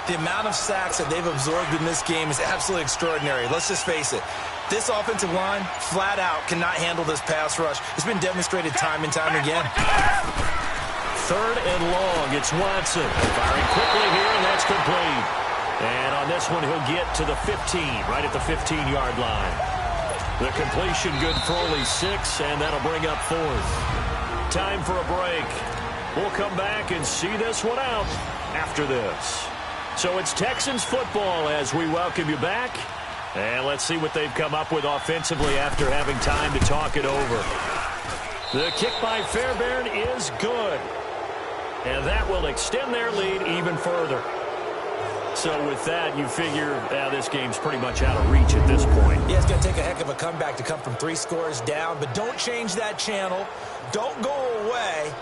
[SPEAKER 5] The amount of sacks that they've absorbed in this game is absolutely extraordinary. Let's just face it. This offensive line, flat out, cannot handle this pass rush. It's been demonstrated time and time again.
[SPEAKER 4] 3rd and long. It's Watson firing quickly here, and that's complete. And on this one, he'll get to the 15, right at the 15-yard line. The completion good for only 6, and that'll bring up 4th. Time for a break. We'll come back and see this one out after this. So it's Texans football as we welcome you back. And let's see what they've come up with offensively after having time to talk it over. The kick by Fairbairn is good. And that will extend their lead even further. So with that, you figure this game's pretty much out of reach at this point.
[SPEAKER 5] Yeah, it's going to take a heck of a comeback to come from 3 scores down. But don't change that channel. Don't go away.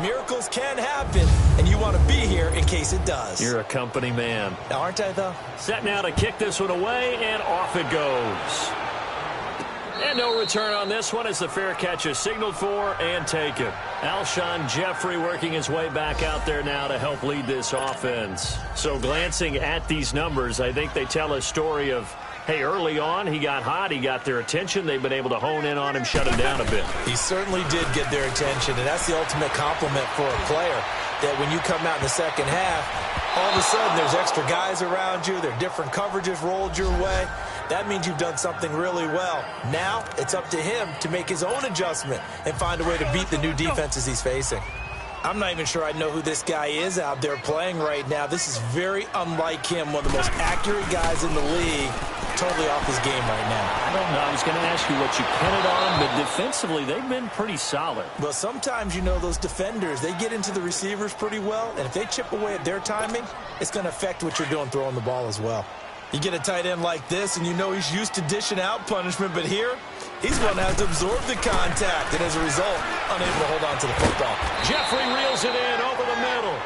[SPEAKER 5] Miracles can happen, and you want to be here in case it does.
[SPEAKER 4] You're a company man.
[SPEAKER 5] Aren't I, though?
[SPEAKER 4] Set now to kick this one away, and off it goes. And no return on this one as the fair catch is signaled for and taken. Alshon Jeffrey working his way back out there now to help lead this offense. So glancing at these numbers, I think they tell a story of, hey, early on, he got hot, he got their attention. They've been able to hone in on him, shut him down a bit.
[SPEAKER 5] He certainly did get their attention, and that's the ultimate compliment for a player, that when you come out in the second half, all of a sudden there's extra guys around you, there are different coverages rolled your way. That means you've done something really well. Now it's up to him to make his own adjustment and find a way to beat the new defenses he's facing. I'm not even sure I know who this guy is out there playing right now. This is very unlike him, one of the most accurate guys in the league. Totally off his game right now.
[SPEAKER 4] I don't know. I was going to ask you what you pin it on, but defensively, they've been pretty solid.
[SPEAKER 5] Well, sometimes, those defenders, they get into the receivers pretty well, and if they chip away at their timing, it's going to affect what you're doing throwing the ball as well. You get a tight end like this, and he's used to dishing out punishment, but here, he's going to have to absorb the contact, and as a result, unable to hold on to the football.
[SPEAKER 4] Jeffrey reels it in over the middle.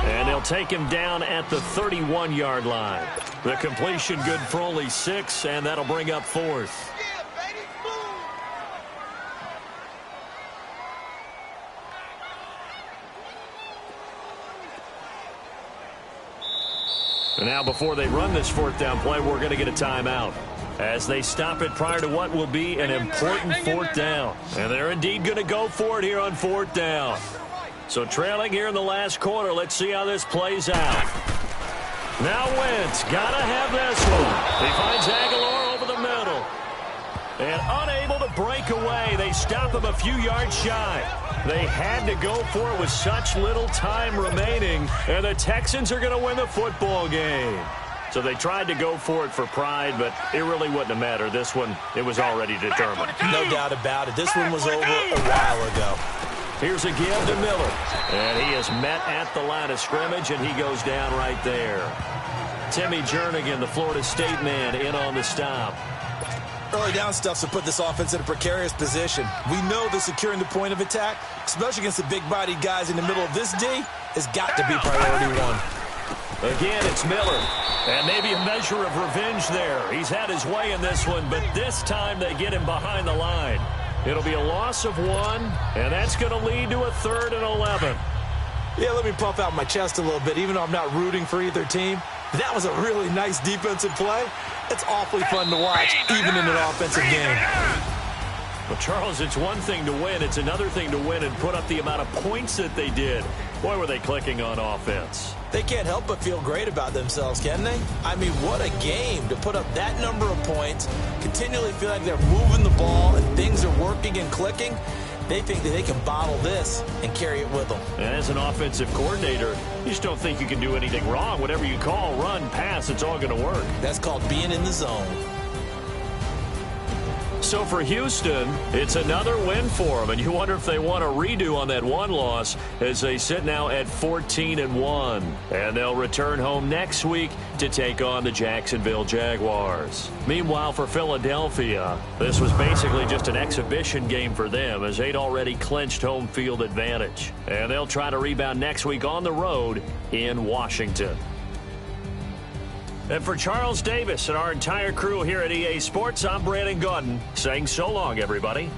[SPEAKER 4] And they'll take him down at the 31-yard line. The completion good for only 6, and that'll bring up 4th. And now before they run this 4th down play, we're going to get a timeout as they stop it prior to what will be an important 4th down. And they're indeed going to go for it here on 4th down. So trailing here in the last quarter, let's see how this plays out. Now Wentz, got to have this one. He finds Aguilar over the middle. And unable to break away. They stop him a few yards shy. They had to go for it with such little time remaining. And the Texans are going to win the football game. So they tried to go for it for pride, but it really wouldn't have mattered. This one, it was already determined.
[SPEAKER 5] No doubt about it. This one was over a while ago.
[SPEAKER 4] Here's a give to Miller. And he is met at the line of scrimmage, and he goes down right there. Timmy Jernigan, the Florida State man, in on the stop.
[SPEAKER 5] Early down stuff's to put this offense in a precarious position. We know that securing the point of attack, especially against the big-bodied guys in the middle of this D, has got to be priority one.
[SPEAKER 4] Again, it's Miller. And maybe a measure of revenge there. He's had his way in this one, but this time they get him behind the line. It'll be a loss of 1, and that's going to lead to a 3rd and 11.
[SPEAKER 5] Yeah, let me puff out my chest a little bit, even though I'm not rooting for either team. That was a really nice defensive play. It's awfully fun to watch, even in an offensive game.
[SPEAKER 4] Well, Charles, it's one thing to win. It's another thing to win and put up the amount of points that they did. Boy, were they clicking on offense.
[SPEAKER 5] They can't help but feel great about themselves, can they? I mean, what a game to put up that number of points, continually feel like they're moving the ball and things are working and clicking. They think that they can bottle this and carry it with them.
[SPEAKER 4] And as an offensive coordinator, you just don't think you can do anything wrong. Whatever you call, run, pass, it's all going to work.
[SPEAKER 5] That's called being in the zone.
[SPEAKER 4] So for Houston, it's another win for them, and you wonder if they want a redo on that one loss as they sit now at 14-1. And they'll return home next week to take on the Jacksonville Jaguars. Meanwhile, for Philadelphia, this was basically just an exhibition game for them as they'd already clinched home field advantage. And they'll try to rebound next week on the road in Washington. And for Charles Davis and our entire crew here at EA Sports, I'm Brandon Gaudin saying so long, everybody.